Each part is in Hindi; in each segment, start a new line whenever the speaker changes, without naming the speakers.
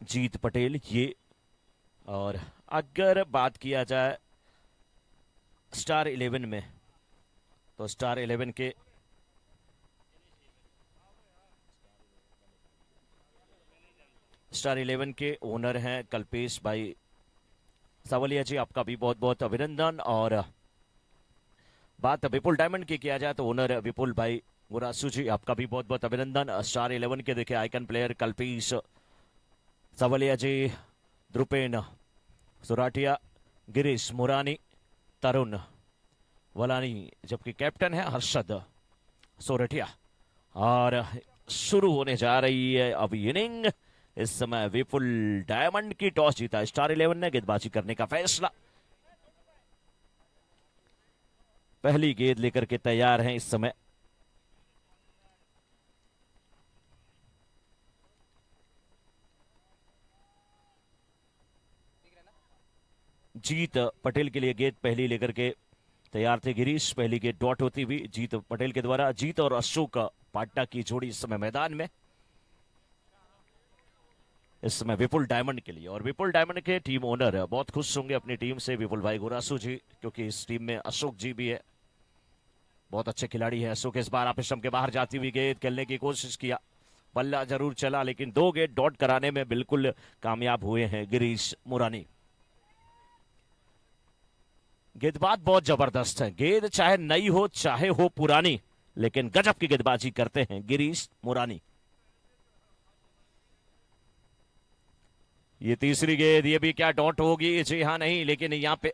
जीत पटेल ये। और अगर बात किया जाए स्टार 11 में, तो स्टार 11 के ओनर हैं कल्पेश भाई सावलिया जी, आपका भी बहुत बहुत अभिनंदन। और बात विपुल डायमंड की किया जाए तो ओनर विपुल भाई गुरासू जी, आपका भी बहुत बहुत अभिनंदन। स्टार 11 के देखिए आइकन प्लेयर कल्पेश सावलिया जी, द्रुपेन सुराटिया, गिरीश मुरानी, तरुण वलानी, जबकि कैप्टन है हर्षद सोरठिया। और शुरू होने जा रही है अब इनिंग। इस समय विपुल डायमंड की टॉस जीता स्टार 11 ने, गेंदबाजी करने का फैसला। पहली गेंद लेकर के तैयार हैं इस समय। जीत पटेल के लिए गेंद पहली लेकर के तैयार थे गिरीश। पहली गेंद डॉट होती हुई जीत पटेल के द्वारा। जीत और अशोक पाटना की जोड़ी इस समय मैदान में। इस समय विपुल डायमंड के लिए, और विपुल डायमंड के टीम ओनर बहुत खुश होंगे अपनी टीम से, विपुल भाई गुरासू जी, क्योंकि इस टीम में अशोक जी भी है, बहुत अच्छे खिलाड़ी है अशोक। इस बार आप स्टंप के बाहर जाती हुई गेंद खेलने की कोशिश किया, बल्ला जरूर चला, लेकिन 2 गेंद डॉट कराने में बिल्कुल कामयाब हुए हैं गिरीश मुरानी। गेंदबाज बहुत जबरदस्त है, गेंद चाहे नई हो चाहे हो पुरानी, लेकिन गजब की गेंदबाजी करते हैं गिरीश मुरानी। ये तीसरी गेंद, ये भी क्या डॉट होगी? जी हाँ नहीं, लेकिन यहाँ पे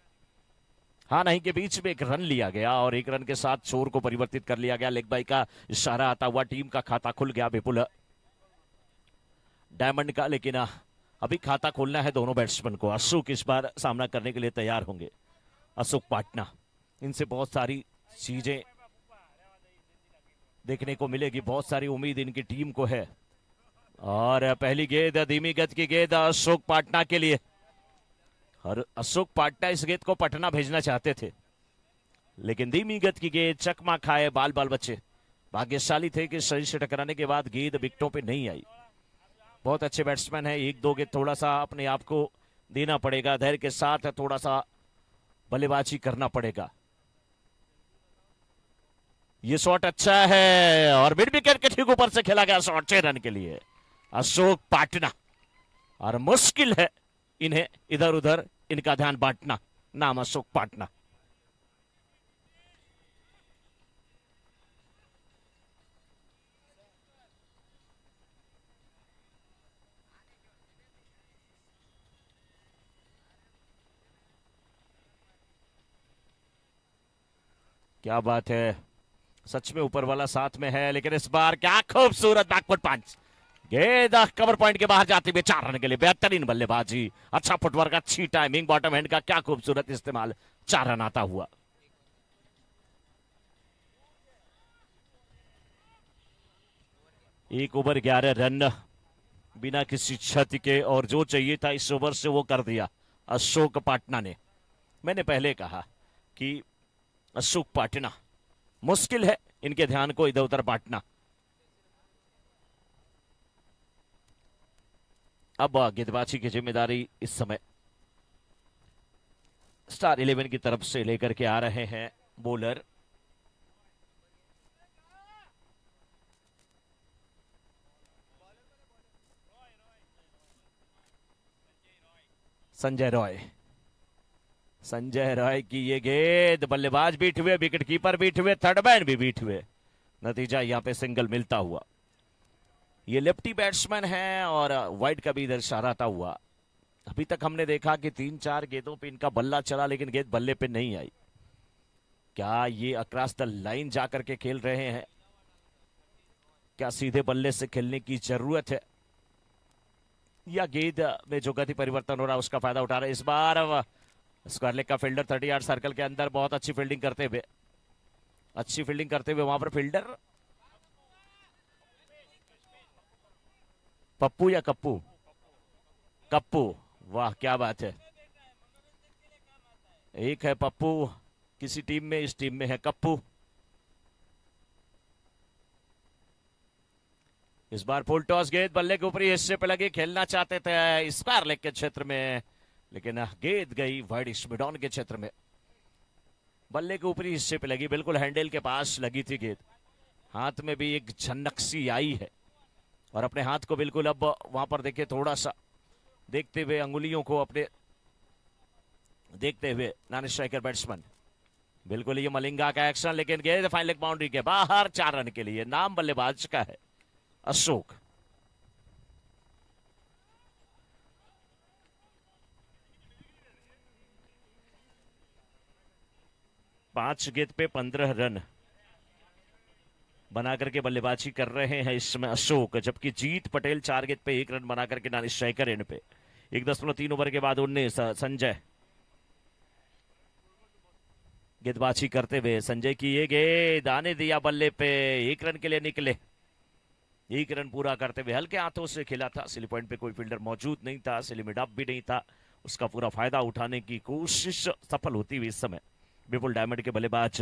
हाँ नहीं के बीच में एक रन लिया गया और एक रन के साथ शोर को परिवर्तित कर लिया गया। लेग बाई का इशारा आता हुआ टीम का खाता खुल गया विपुल डायमंड का, लेकिन अभी खाता खोलना है दोनों बैट्समैन को। अशोक इस बार सामना करने के लिए तैयार होंगे, अशोक पाटना। इनसे बहुत सारी चीजें देखने को मिलेगी, बहुत सारी उम्मीद इनकी टीम को है। और पहली गेंद धीमी गति की गेंद अशोक पाटना के लिए, और अशोक पाटना इस गेंद को पटना भेजना चाहते थे, लेकिन धीमी गति की गेंद चकमा खाए बाल बाल बच्चे। भाग्यशाली थे कि शरीर से टकराने के बाद गेंद विकेटों पे नहीं आई। बहुत अच्छे बैट्समैन है, 1-2 गेंद थोड़ा सा अपने आप को देना पड़ेगा, धैर्य के साथ थोड़ा सा बल्लेबाजी करना पड़ेगा। ये शॉट अच्छा है और मिड विकेट के ठीक ऊपर से खेला गया शॉट 6 रन के लिए अशोक पाटना। और मुश्किल है इन्हें इधर उधर इनका ध्यान बांटना, नाम अशोक पाटना। क्या बात है, सच में ऊपर वाला साथ में है, लेकिन इस बार क्या खूबसूरत बैकफुट पंच, गेंद कवर पॉइंट के बाहर जाती हुई 4 रन के लिए। बेहतरीन बल्लेबाजी, अच्छा फुटवर्क, अच्छी टाइमिंग, बॉटम हैंड का क्या खूबसूरत इस्तेमाल, 4 रन आता हुआ। एक ओवर 11 रन बिना किसी क्षति के, और जो चाहिए था इस ओवर से वो कर दिया अशोक पाटना ने। मैंने पहले कहा कि अशोक पाटना, मुश्किल है इनके ध्यान को इधर उधर बांटना। अब गेंदबाजी की जिम्मेदारी इस समय स्टार 11 की तरफ से लेकर के आ रहे हैं बॉलर संजय रॉय। संजय रॉय की ये गेंद, बल्लेबाज बीट हुए, विकेट कीपर बीट हुए, थर्ड मैन भी बीट हुए, नतीजा यहां पे सिंगल मिलता हुआ। ये लेफ्टी बैट्समैन है और वाइड का भी इधर इशारा आता हुआ। अभी तक हमने देखा कि 3-4 गेंदों पे इनका बल्ला चला, लेकिन गेंद बल्ले पे नहीं आई। क्या ये अक्रॉस द लाइन जाकर के खेल रहे हैं? क्या सीधे बल्ले से खेलने की जरूरत है, या गेंद में जो गति परिवर्तन हो रहा है उसका फायदा उठा रहे? इस बार स्क्वायर लेग का फील्डर 30 यार्ड सर्कल के अंदर बहुत अच्छी फील्डिंग करते हुए, वहां पर फील्डर पप्पू या कप्पू? कप्पू, वाह क्या बात है। एक है पप्पू किसी टीम में, इस टीम में है कप्पू। इस बार फुल टॉस गेंद बल्ले के ऊपरी हिस्से पे लगी, खेलना चाहते थे स्क्वायर लेग के क्षेत्र में, लेकिन गेंद गई वाइड मिडॉन के क्षेत्र में। बल्ले के ऊपरी हिस्से पे लगी, बिल्कुल हैंडल के पास लगी थी गेंद। हाथ में भी एक झनक सी आई है और अपने हाथ को बिल्कुल अब वहां पर देखिए थोड़ा सा देखते हुए, अंगुलियों को अपने देखते हुए नॉन स्ट्राइकर बैट्समैन। बिल्कुल ये मलिंगा का एक्शन, लेकिन गेंद फाइन लेग बाउंड्री के बाहर, 4 रन के लिए। नाम बल्लेबाज का है अशोक। पांच गेंद पे 15 रन बना करके बल्लेबाजी कर रहे हैं इसमें अशोक, जबकि जीत पटेल 4 गेंद पे 1 रन बना करके नॉन स्ट्राइकर एंड पे। 1.3 ओवर के बाद 19 संजय गेंदबाजी करते हुए। संजय की ये गेंद आने दिया बल्ले पे, 1 रन के लिए निकले। 1 रन पूरा करते हुए हल्के हाथों से खेला था, सिली पॉइंट पे कोई फील्डर मौजूद नहीं था, सिली मिड अप भी नहीं था, उसका पूरा फायदा उठाने की कोशिश सफल होती हुई इस समय विपुल डायमंड के बल्लेबाज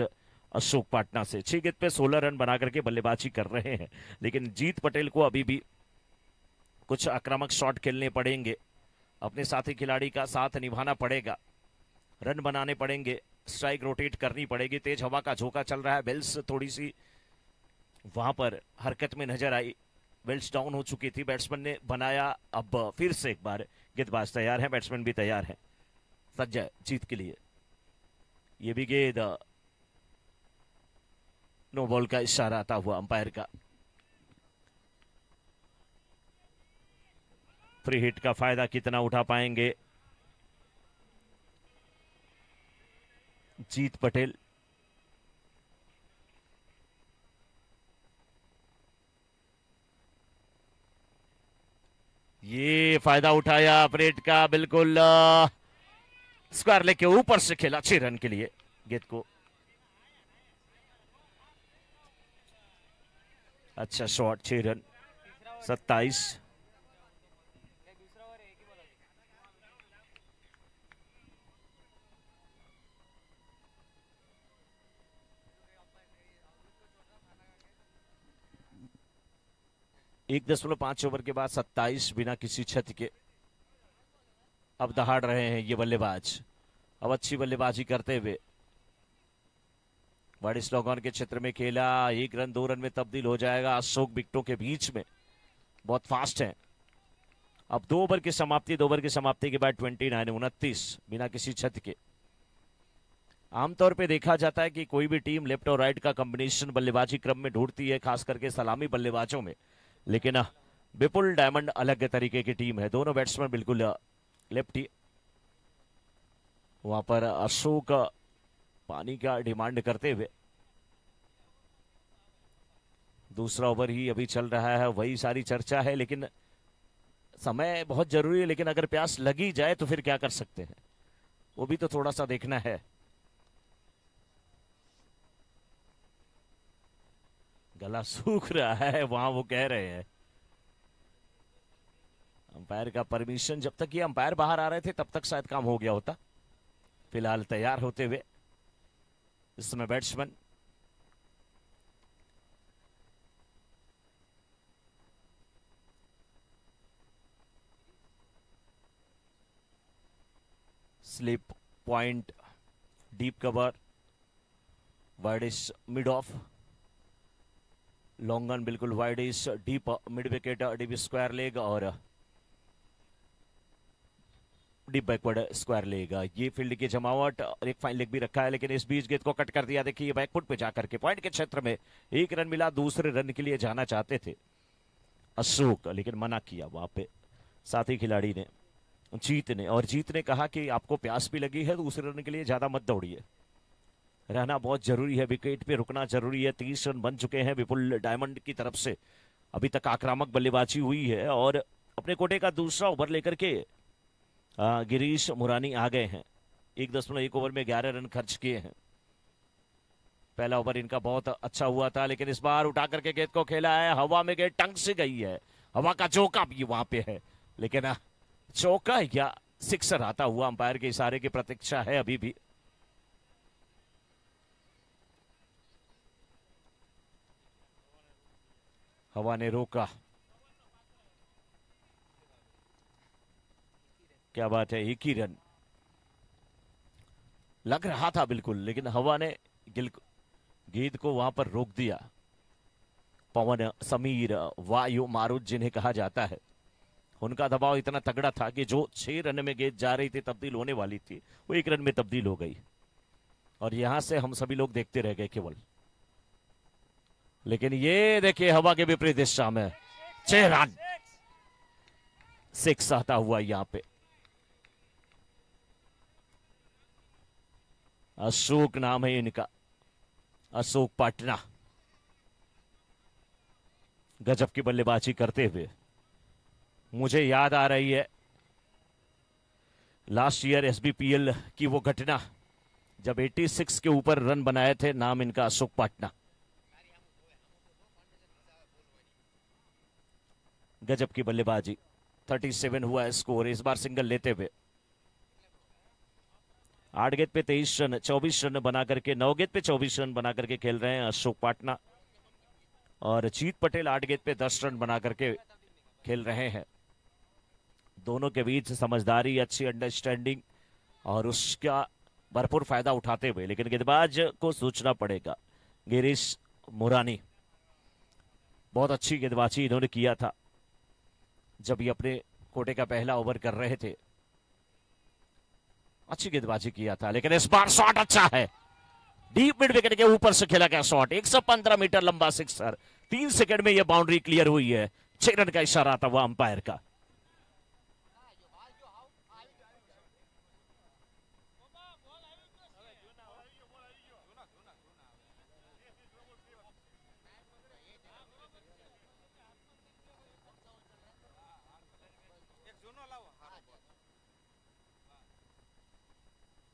अशोक पाटना से। 6 गेंद पे 16 रन बना करके बल्लेबाजी कर रहे हैं, लेकिन जीत पटेल को अभी भी कुछ आक्रामक शॉट खेलने पड़ेंगे, अपने साथी खिलाड़ी का साथ निभाना पड़ेगा, रन बनाने पड़ेंगे, स्ट्राइक रोटेट करनी पड़ेगी। तेज हवा का झोंका चल रहा है, बेल्स थोड़ी सी वहां पर हरकत में नजर आई, बेल्स डाउन हो चुकी थी, बैट्समैन ने बनाया। अब फिर से एक बार गेंदबाज तैयार है, बैट्समैन भी तैयार है संजय जीत के लिए। ये भी गेंद नो बॉल का इशारा आता हुआ अंपायर का। फ्री हिट का फायदा कितना उठा पाएंगे जीत पटेल। ये फायदा उठाया परेड का, बिल्कुल स्क्वायर लेग के ऊपर से खेला 6 रन के लिए गेंद को। अच्छा शॉट, 6 रन 27। एक 1.5 ओवर के बाद 27 बिना किसी क्षति के अब दहाड़ रहे हैं ये बल्लेबाज। अब अच्छी बल्लेबाजी करते हुए बड़ी स्लोगन के क्षेत्र में खेला, 1 रन 2 रन में तब्दील हो जाएगा। अशोक विकेटों के बीच में बहुत फास्ट है। अब 2 ओवर की समाप्ति, 2 ओवर की समाप्ति के बाद 29 बिना किसी क्षति के। आमतौर पे देखा जाता है कि कोई भी टीम लेफ्ट और राइट का कॉम्बिनेशन बल्लेबाजी क्रम में ढूंढती है, खास करके सलामी बल्लेबाजों में, लेकिन विपुल डायमंड अलग तरीके की टीम है। दोनों बैट्समैन बिल्कुल लेफ्टी। वहां पर अशोक पानी का डिमांड करते हुए, दूसरा ओवर ही अभी चल रहा है, वही सारी चर्चा है, लेकिन समय बहुत जरूरी है। लेकिन अगर प्यास लगी जाए तो फिर क्या कर सकते हैं, वो भी तो थोड़ा सा देखना है। गला सूख रहा है वहां, वो कह रहे हैं। अंपायर का परमिशन, जब तक ये अंपायर बाहर आ रहे थे तब तक शायद काम हो गया होता। फिलहाल तैयार होते हुए इस समय batsman slip point, deep cover, widish mid off, long on बिल्कुल widish, deep mid wicket, deep square leg और डीप बैकवर्ड स्क्वायर लेगा। ये फील्ड की जमावट और एक फाइन लेग भी रखा है, लेकिन इस बीच गेंद को कट कर दिया। देखिए ये बैकफुट पे जाकर के पॉइंट के क्षेत्र में 1 रन मिला। दूसरे रन के लिए जाना चाहते थे अशोक, लेकिन मना किया वहां पे साथी खिलाड़ी ने, जीत ने। और जीत ने कहा कि आपको प्यास भी लगी है, दूसरे रन के लिए ज्यादा मत दौड़िए, रहना बहुत जरूरी है, विकेट पे रुकना जरूरी है। 30 रन बन चुके हैं विपुल डायमंड की तरफ से। अभी तक आक्रामक बल्लेबाजी हुई है और अपने कोटे का दूसरा ओवर लेकर के गिरीश मुरानी आ गए हैं। 1.1 ओवर में 11 रन खर्च किए हैं। पहला ओवर इनका बहुत अच्छा हुआ था, लेकिन इस बार उठा करके गेंद को खेला है, हवा में गेंद टंग से गई है, हवा का चौका भी वहां पे है, लेकिन चौका या सिक्सर आता हुआ अंपायर के इशारे की प्रतीक्षा है अभी भी। हवा ने रोका क्या बात है, एक ही रन लग रहा था बिल्कुल, लेकिन हवा ने गेंद को वहां पर रोक दिया। पवन, समीर, वायु, मारुत जिन्हें कहा जाता है, उनका दबाव इतना तगड़ा था कि जो 6 रन में गेंद जा रही थी, तब्दील होने वाली थी, वो 1 रन में तब्दील हो गई। और यहां से हम सभी लोग देखते रह गए केवल। लेकिन ये देखिए हवा के विपरीत दिशा में 6 रन, 6 आता हुआ यहां पे। अशोक नाम है इनका, अशोक पाटना। गजब की बल्लेबाजी करते हुए। मुझे याद आ रही है लास्ट ईयर एसबीपीएल की वो घटना जब 86 के ऊपर रन बनाए थे। नाम इनका अशोक पाटना। गजब की बल्लेबाजी। 37 हुआ स्कोर इस बार सिंगल लेते हुए। 8 गेंद पे 23 रन, 24 रन बना करके, 9 गेंद पे 24 रन बना करके खेल रहे हैं अशोक पाटना। और जीत पटेल 8 गेंद पे 10 रन बना करके खेल रहे हैं। दोनों के बीच समझदारी, अच्छी अंडरस्टैंडिंग और उसका भरपूर फायदा उठाते हुए। लेकिन गेंदबाज को सोचना पड़ेगा। गिरीश मुरानी, बहुत अच्छी गेंदबाजी इन्होंने किया था जब ये अपने कोटे का पहला ओवर कर रहे थे। अच्छी गेंदबाजी किया था, लेकिन इस बार शॉट अच्छा है। डीप मिड विकेट के ऊपर से खेला गया शॉट, 115 मीटर लंबा सिक्सर। 3 सेकंड में यह बाउंड्री क्लियर हुई है। 6 रन का इशारा था वह अंपायर का।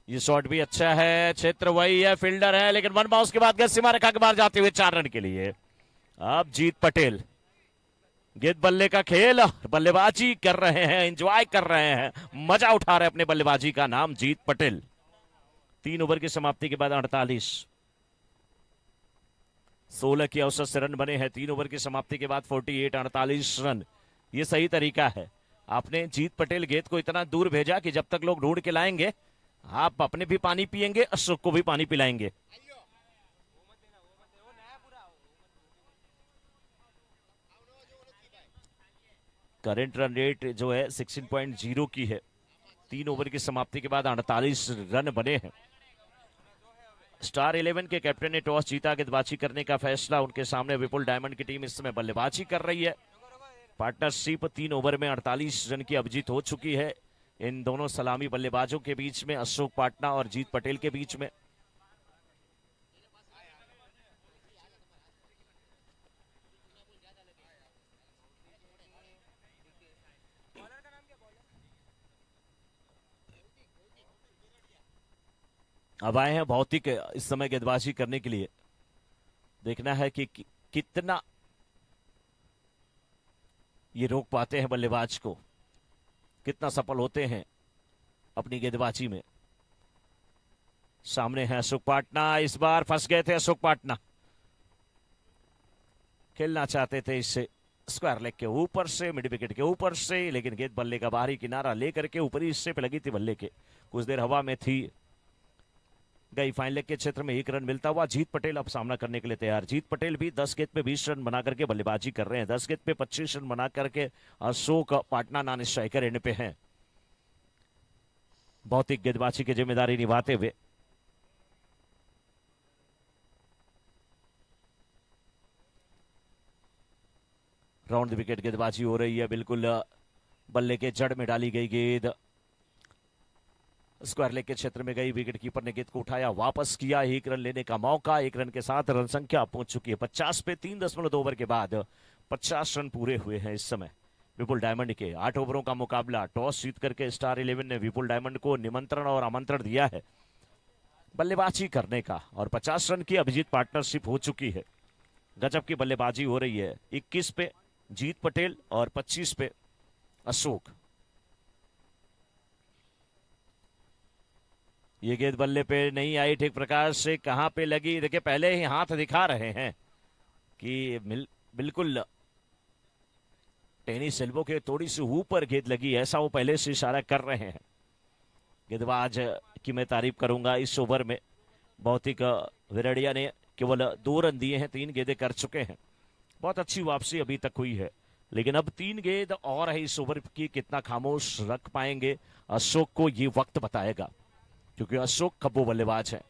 ये शॉट भी अच्छा है, क्षेत्र वही है, फील्डर है, लेकिन वन बाउंस के बाद गैस सीमा रेखा के बाहर जाते हुए 4 रन के लिए। अब जीत पटेल गेंद बल्ले का खेल, बल्लेबाजी कर रहे हैं, एंजॉय कर रहे हैं, मजा उठा रहे हैं अपने बल्लेबाजी का। नाम जीत पटेल। 3 ओवर की समाप्ति के बाद 48, 16 की औसत से रन बने हैं। 3 ओवर की समाप्ति के बाद 48, 48 रन। ये सही तरीका है। आपने जीत पटेल गेंद को इतना दूर भेजा कि जब तक लोग ढूंढ के लाएंगे, आप अपने भी पानी पिएंगे, अशोक को भी पानी पिलाएंगे। करंट रन रेट जो है 16.0 की है। 3 ओवर की समाप्ति के बाद 48 रन बने हैं। स्टार 11 के कैप्टन ने टॉस जीता, गेंदबाजी करने का फैसला। उनके सामने विपुल डायमंड की टीम इस समय बल्लेबाजी कर रही है। पार्टनरशिप 3 ओवर में 48 रन की अभिजीत हो चुकी है इन दोनों सलामी बल्लेबाजों के बीच में, अशोक पाटना और जीत पटेल के बीच में। अब आए हैं भौतिक इस समय गेंदबाजी करने के लिए। देखना है कि कितना ये रोक पाते हैं बल्लेबाज को, कितना सफल होते हैं अपनी गेंदबाजी में। सामने है अशोक पाटना। इस बार फंस गए थे अशोक पाटना। खेलना चाहते थे इससे स्क्वायर लेग के ऊपर से, मिड विकेट के ऊपर से, लेकिन गेंद बल्ले का बाहरी किनारा लेकर के ऊपरी हिस्से पे लगी थी बल्ले के, कुछ देर हवा में थी, गई फाइन लेग के क्षेत्र में। 1 रन मिलता हुआ जीत पटेल अब सामना करने के लिए तैयार। जीत पटेल भी 10 गेंद पे 20 रन बना करके बल्लेबाजी कर रहे हैं। 10 गेंद पे 25 रन बना करके Ashok Patna non striker end पे हैं, भौतिक गेंदबाजी की जिम्मेदारी निभाते हुए। राउंड द विकेट गेंदबाजी हो रही है, बिल्कुल बल्ले के जड़ में डाली गई गेंद स्क्वायर लेग के क्षेत्र में गई। विकेट कीपर ने गेंद को उठाया, वापस किया। 1 रन लेने का मौका। 1 रन के साथ रन संख्या पहुंच चुकी है 50 पे। 3.2 ओवर के बाद 50 रन पूरे हुए हैं इस समय विपुल डायमंड के। 8 ओवरों का मुकाबला। टॉस जीत करके स्टार 11 ने विपुल डायमंड को निमंत्रण और आमंत्रण दिया है बल्लेबाजी करने का, और 50 रन की अभिजीत पार्टनरशिप हो चुकी है। गजब की बल्लेबाजी हो रही है। 21 पे जीत पटेल और 25 पे अशोक। ये गेंद बल्ले पे नहीं आई ठीक प्रकार से, कहां पे लगी देखिए, पहले ही हाथ दिखा रहे हैं कि बिल्कुल टेनिस एल्बो के थोड़ी सी ऊपर गेंद लगी, ऐसा वो पहले से इशारा कर रहे हैं। गेंदबाज की मैं तारीफ करूंगा इस ओवर में। भौतिक विरडिया ने केवल 2 रन दिए हैं, 3 गेंदें कर चुके हैं। बहुत अच्छी वापसी अभी तक हुई है, लेकिन अब 3 गेंद और है इस ओवर की। कितना खामोश रख पाएंगे अशोक को ये वक्त बताएगा, क्योंकि अशोक खब्बू बल्लेबाज है,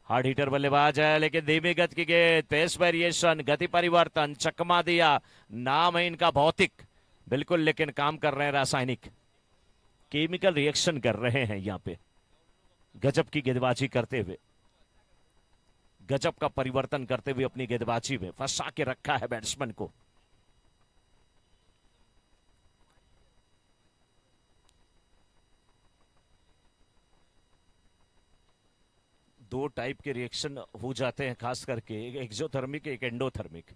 हार्ड हिटर बल्लेबाज है। लेकिन धीमी गति की गेंद, पेस वेरिएशन, गति परिवर्तन, चकमा दिया। नाम है इनका भौतिक, बिल्कुल, लेकिन काम कर रहे हैं रासायनिक, केमिकल रिएक्शन कर रहे हैं यहां पे। गजब की गेंदबाजी करते हुए, गजब का परिवर्तन करते हुए अपनी गेंदबाजी में फंसा के रखा है बैट्समैन को। दो टाइप के रिएक्शन हो जाते हैं, खास करके एक एक्सोथर्मिक, एक एंडोथर्मिक।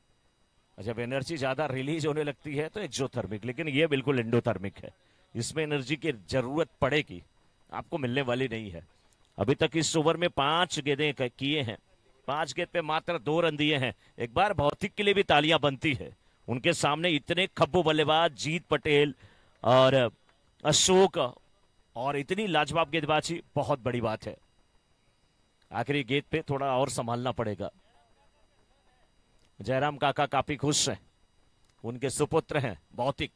जब एनर्जी ज्यादा रिलीज होने लगती है तो एक्सोथर्मिक, लेकिन ये बिल्कुल एंडोथर्मिक है। इसमें एनर्जी की जरूरत पड़ेगी, आपको मिलने वाली नहीं है। अभी तक इस ओवर में 5 गेंदें किए हैं, 5 गेंद पे मात्र 2 रन दिए हैं। एक बार भौतिक के लिए भी तालियां बनती है, उनके सामने इतने खब्बू बल्लेबाज जीत पटेल और अशोक और इतनी लाजवाब गेंदबाजी, बहुत बड़ी बात है। आखिरी गेंद पे थोड़ा और संभालना पड़ेगा। जयराम काका काफी खुश हैं, उनके सुपुत्र हैं भौतिक।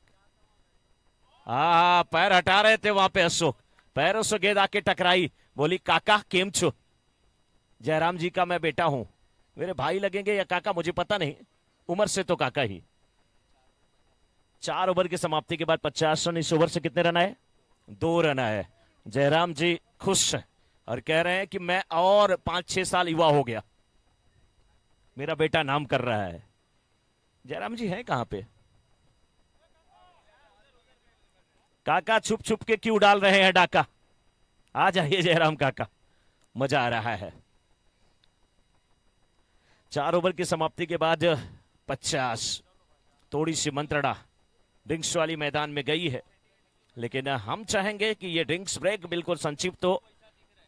पैर हटा रहे थे वहां पे अशोक, पैरों से गेंद आके टकराई, बोली काका केम छो। जयराम जी का मैं बेटा हूं, मेरे भाई लगेंगे या काका मुझे पता नहीं, उम्र से तो काका ही। 4 ओवर की समाप्ति के बाद 50 रन। इस ओवर से कितने रन आए? 2 रन आए। जयराम जी खुश हैं और कह रहे हैं कि मैं और 5-6 साल युवा हो गया, मेरा बेटा नाम कर रहा है। जयराम जी हैं कहां पे? काका छुप छुप के क्यों डाल रहे हैं डाका? आ जाइए जयराम काका, मजा आ रहा है। 4 ओवर की समाप्ति के बाद 50, थोड़ी सी मंत्रणा ड्रिंक्स वाली मैदान में गई है, लेकिन हम चाहेंगे कि ये ड्रिंक्स ब्रेक बिल्कुल संक्षिप्त हो।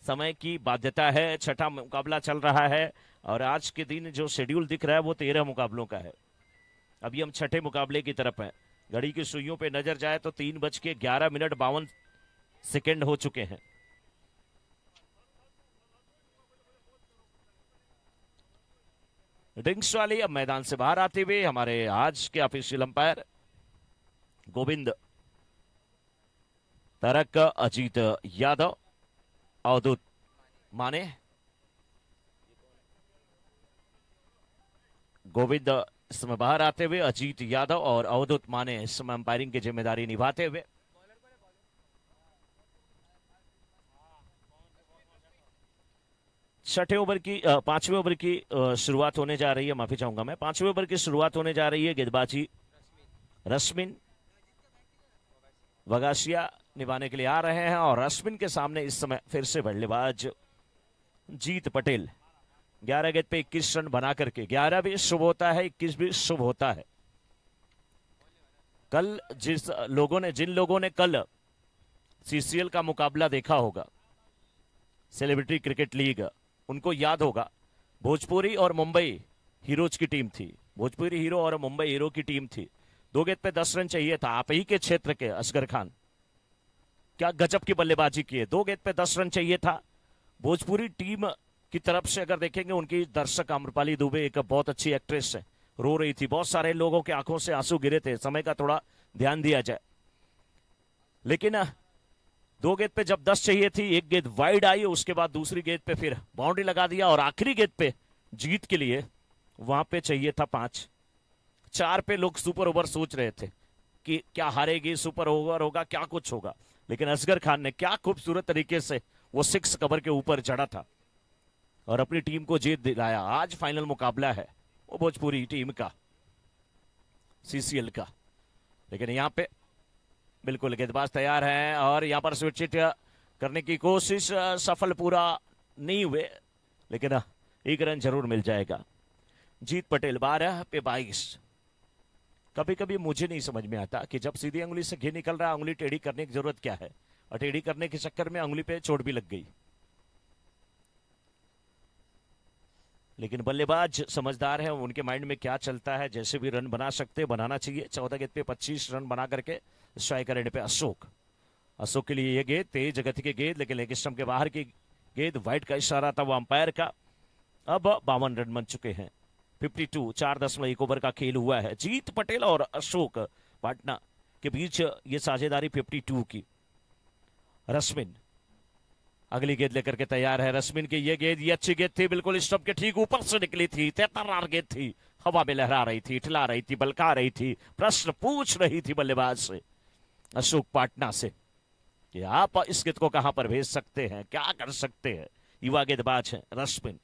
समय की बाध्यता है, छठा मुकाबला चल रहा है और आज के दिन जो शेड्यूल दिख रहा है वो 13 मुकाबलों का है। अभी हम छठे मुकाबले की तरफ हैं। घड़ी की सुइयों पे नजर जाए तो 3:11:52 हो चुके हैं। ड्रिंक्स वाली अब मैदान से बाहर आते हुए हमारे आज के ऑफिशियल अंपायर गोविंद तरक, अजीत यादव, अवधूत माने। गोविंद इसमें बाहर आते हुए, अजीत यादव और अवधूत माने इस समय अंपायरिंग की जिम्मेदारी निभाते हुए। छठे ओवर की 5वें ओवर की शुरुआत होने जा रही है, माफी चाहूंगा मैं, 5वें ओवर की शुरुआत होने जा रही है। गेंदबाजी रश्मिन वगासिया निभाने के लिए आ रहे हैं और रश्मिन के सामने इस समय फिर से बल्लेबाज जीत पटेल। 11 गेंद पे 21 रन बना करके, 11 भी शुभ होता है, 21 भी शुभ होता है। कल जिन लोगों ने कल सीसीएल का मुकाबला देखा होगा, सेलिब्रिटी क्रिकेट लीग, उनको याद होगा भोजपुरी और मुंबई हीरोज की टीम थी। भोजपुरी हीरो और मुंबई हीरो की टीम थी। 2 गेंद पे 10 रन चाहिए था। आप ही के क्षेत्र के असगर खान क्या गजब की बल्लेबाजी की है। 2 गेंद पे 10 रन चाहिए था। भोजपुरी टीम की तरफ से अगर देखेंगे, उनकी दर्शक आम्रपाली दुबे एक बहुत अच्छी एक्ट्रेस है, रो रही थी, बहुत सारे लोगों के आंखों से आंसू गिरे थे। समय का थोड़ा ध्यान दिया जाए। लेकिन 2 गेंद पे जब 10 चाहिए थी, 1 गेंद वाइड आई, उसके बाद दूसरी गेंद पे फिर बाउंड्री लगा दिया और आखिरी गेंद पे जीत के लिए वहां पे चाहिए था 5। 4 पे लोग सुपर ओवर सोच रहे थे कि क्या हारेगी, सुपर ओवर होगा, क्या कुछ होगा, लेकिन असगर खान ने क्या खूबसूरत तरीके से वो 6 कवर के ऊपर चढ़ा था और अपनी टीम को जीत दिलाया। आज फाइनल मुकाबला है वो भोजपुरी टीम का, सीसीएल का, लेकिन यहां पे बिल्कुल गेंदबाज तैयार हैं और यहां पर स्विच हिट करने की कोशिश सफल पूरा नहीं हुए, लेकिन 1 रन जरूर मिल जाएगा। जीत पटेल 12 पे 22। कभी कभी मुझे नहीं समझ में आता कि जब सीधी अंगुली से घी निकल रहा है, अंगुली टेढ़ी करने की जरूरत क्या है, और टेढ़ी करने के चक्कर में अंगुली पे चोट भी लग गई। लेकिन बल्लेबाज समझदार है, उनके माइंड में क्या चलता है, जैसे भी रन बना सकते, बनाना चाहिए। 14 गेंद पे 25 रन बना करके स्ट्राइकर एंड पे अशोक के लिए ये गेंद तेज गति की गेंद, लेकिन लेग स्टंप के बाहर की गेंद, वाइड का इशारा था वो अंपायर का। अब 52 रन बन चुके हैं। 52, 4.1 ओवर का खेल हुआ है। जीत पटेल और अशोक पाटना के बीच ये साझेदारी 52 की। रश्मिन अगली गेंद लेकर के तैयार है। रश्मिन की ये गेंद, ये अच्छी गेंद थी, बिल्कुल स्टंप के ठीक ऊपर से निकली थी। 33 गेंद थी, हवा में लहरा रही थी, ठिला रही थी, बलका रही थी, प्रश्न पूछ रही थी बल्लेबाज से, अशोक पाटना से, कि आप इस गेंद को कहां पर भेज सकते हैं, क्या कर सकते हैं। युवा गेंदबाज है रश्मिन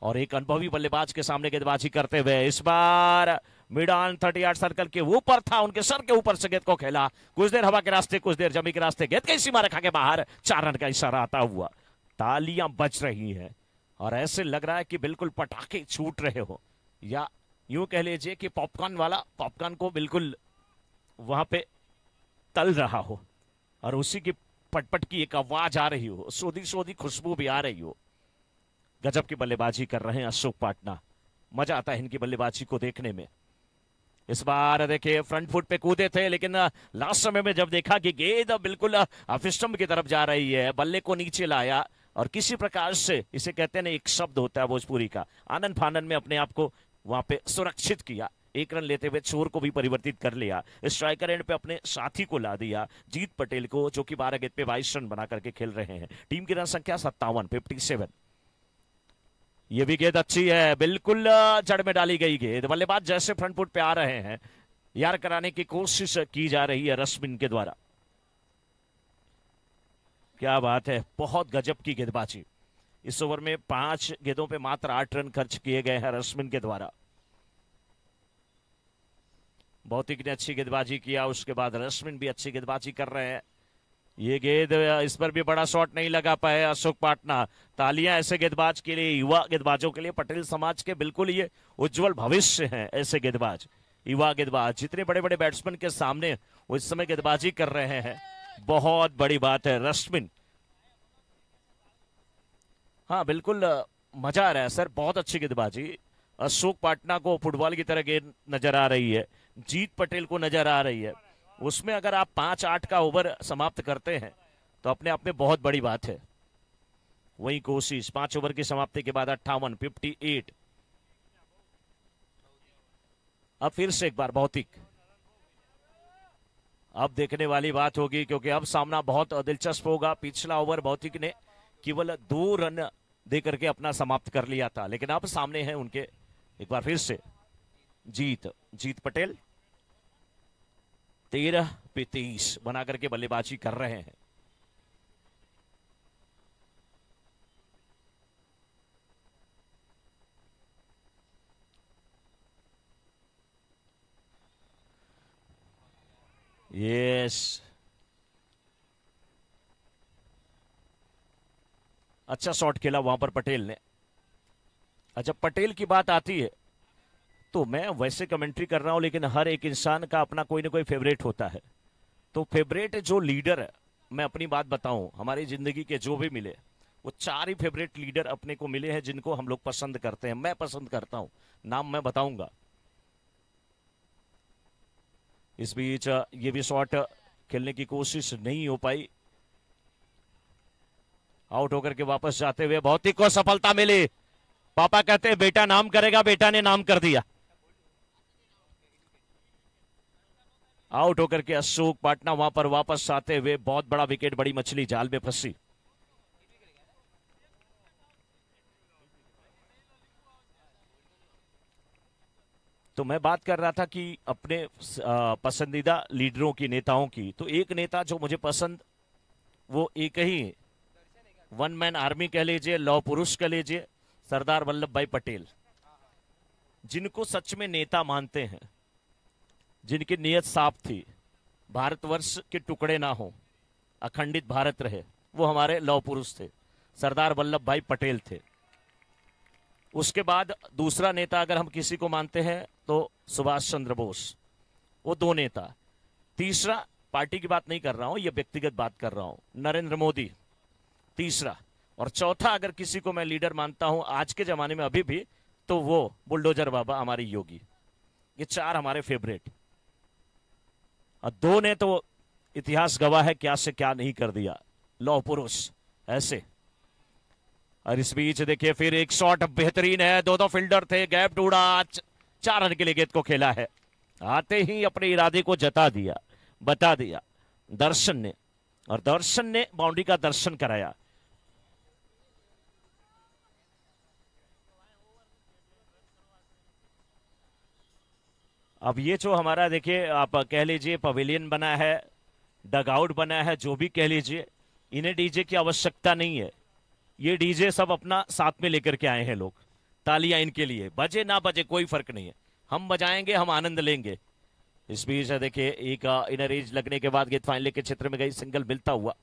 और एक अनुभवी बल्लेबाज के सामने गेंदबाजी करते हुए इस बार मिड ऑन 30 सर्कल के ऊपर था, उनके सर के ऊपर से गेंद को खेला, कुछ देर हवा के रास्ते, कुछ देर जमी के रास्ते, गेंद की सीमा रखा के बाहर। 4 रन का इशारा आता हुआ, तालियां बज रही हैं और ऐसे लग रहा है कि बिल्कुल पटाखे छूट रहे हो, या यूं कह लीजिए कि पॉपकॉर्न वाला पॉपकॉर्न को बिल्कुल वहां पे तल रहा हो और उसी की पटपट की एक आवाज आ रही हो, सोधी सोधी खुशबू भी आ रही हो। गजब की बल्लेबाजी कर रहे हैं अशोक पाटना, मजा आता है इनकी बल्लेबाजी को देखने में। इस बार देखिए फ्रंट फुट पे कूदे थे, लेकिन लास्ट समय में जब देखा कि गेंद बिल्कुल ऑफ स्टंप की तरफ जा रही है, बल्ले को नीचे लाया और किसी प्रकार से, इसे कहते हैं ना, एक शब्द होता है भोजपुरी का, आनन फानन में अपने आप को वहां पे सुरक्षित किया। 1 रन लेते हुए छोर को भी परिवर्तित कर लिया, स्ट्राइकर एंड पे अपने साथी को ला दिया, जीत पटेल को, जो कि 12 गेंद पे 22 रन बना करके खेल रहे हैं। टीम की रन संख्या 57, 57। ये भी गेंद अच्छी है, बिल्कुल जड़ में डाली गई गेंद। बल्लेबाज जैसे फ्रंट फुट पे आ रहे हैं, यार कराने की कोशिश की जा रही है रश्मिन के द्वारा। क्या बात है, बहुत गजब की गेंदबाजी। इस ओवर में 5 गेंदों पे मात्र 8 रन खर्च किए गए हैं रश्मिन के द्वारा। भौतिक ने अच्छी गेंदबाजी किया, उसके बाद रश्मिन भी अच्छी गेंदबाजी कर रहे हैं। ये गेंद, इस पर भी बड़ा शॉट नहीं लगा पाए अशोक पाटना। तालियां ऐसे गेंदबाज के लिए, युवा गेंदबाजों के लिए, पटेल समाज के बिल्कुल ये उज्जवल भविष्य हैं ऐसे गेंदबाज, युवा गेंदबाज। जितने बड़े बड़े बैट्समैन के सामने वो इस समय गेंदबाजी कर रहे हैं, बहुत बड़ी बात है। रश्मिन, हाँ बिल्कुल मजा आ रहा है सर, बहुत अच्छी गेंदबाजी। अशोक पाटना को फुटबॉल की तरह गेंद नजर आ रही है, जीत पटेल को नजर आ रही है। उसमें अगर आप 5-8 का ओवर समाप्त करते हैं तो अपने आप में बहुत बड़ी बात है। वही कोशिश 5 ओवर की समाप्ति के बाद 58, 58। अब फिर से एक बार भौतिक, अब देखने वाली बात होगी, क्योंकि अब सामना बहुत दिलचस्प होगा। पिछला ओवर भौतिक ने केवल 2 रन देकर के अपना समाप्त कर लिया था, लेकिन अब सामने है उनके एक बार फिर से जीत पटेल। 13 पे 23 बना करके बल्लेबाजी कर रहे हैं। यस, अच्छा शॉट खेला वहां पर पटेल ने। अच्छा, पटेल की बात आती है तो मैं वैसे कमेंट्री कर रहा हूं, लेकिन हर एक इंसान का अपना कोई ना कोई फेवरेट होता है। तो फेवरेट जो लीडर है, मैं अपनी बात बताऊं, हमारी जिंदगी के जो भी मिले, वो 4 ही फेवरेट लीडर अपने को मिले हैं जिनको हम लोग पसंद करते हैं। मैं पसंद करता हूं, नाम मैं बताऊंगा। इस बीच ये भी शॉट खेलने की कोशिश नहीं हो पाई, आउट होकर के वापस जाते हुए भौतिक को सफलता मिली। पापा कहते हैं बेटा नाम करेगा, बेटा ने नाम कर दिया। आउट होकर के अशोक पाटना वहां पर वापस आते हुए, बहुत बड़ा विकेट, बड़ी मछली जाल में फंसी। तो मैं बात कर रहा था कि अपने पसंदीदा लीडरों की, नेताओं की, तो एक नेता जो मुझे पसंद, वो एक ही वन मैन आर्मी कह लीजिए, लौह पुरुष कह लीजिए, सरदार वल्लभ भाई पटेल, जिनको सच में नेता मानते हैं, जिनकी नीयत साफ थी, भारतवर्ष के टुकड़े ना हो, अखंडित भारत रहे, वो हमारे लौह पुरुष थे, सरदार वल्लभ भाई पटेल थे। उसके बाद दूसरा नेता अगर हम किसी को मानते हैं तो सुभाष चंद्र बोस, वो 2 नेता। तीसरा, पार्टी की बात नहीं कर रहा हूं, ये व्यक्तिगत बात कर रहा हूं, नरेंद्र मोदी तीसरा। और चौथा अगर किसी को मैं लीडर मानता हूं आज के जमाने में, अभी भी, तो वो बुलडोजर बाबा हमारी योगी, ये 4 हमारे फेवरेट, और 2 ने तो इतिहास गवाह है क्या से क्या नहीं कर दिया, लौह पुरुष ऐसे। और इस बीच देखिए फिर एक शॉट बेहतरीन है, 2 फील्डर थे, गैप ढूंढा, 4 रन के लिए गेंद को खेला है, आते ही अपने इरादे को जता दिया, बता दिया दर्शन ने, और दर्शन ने बाउंड्री का दर्शन कराया। अब ये जो हमारा देखिए आप कह लीजिए पवेलियन बना है, डगआउट बना है, जो भी कह लीजिए, इन्हें डीजे की आवश्यकता नहीं है। ये डीजे सब अपना साथ में लेकर के आए हैं लोग, तालियां इनके लिए, बजे ना बजे कोई फर्क नहीं है, हम बजाएंगे, हम आनंद लेंगे। इस बीच देखिए एक इनर एज लगने के बाद गेंद फाइनल के क्षेत्र में गई, सिंगल मिलता हुआ।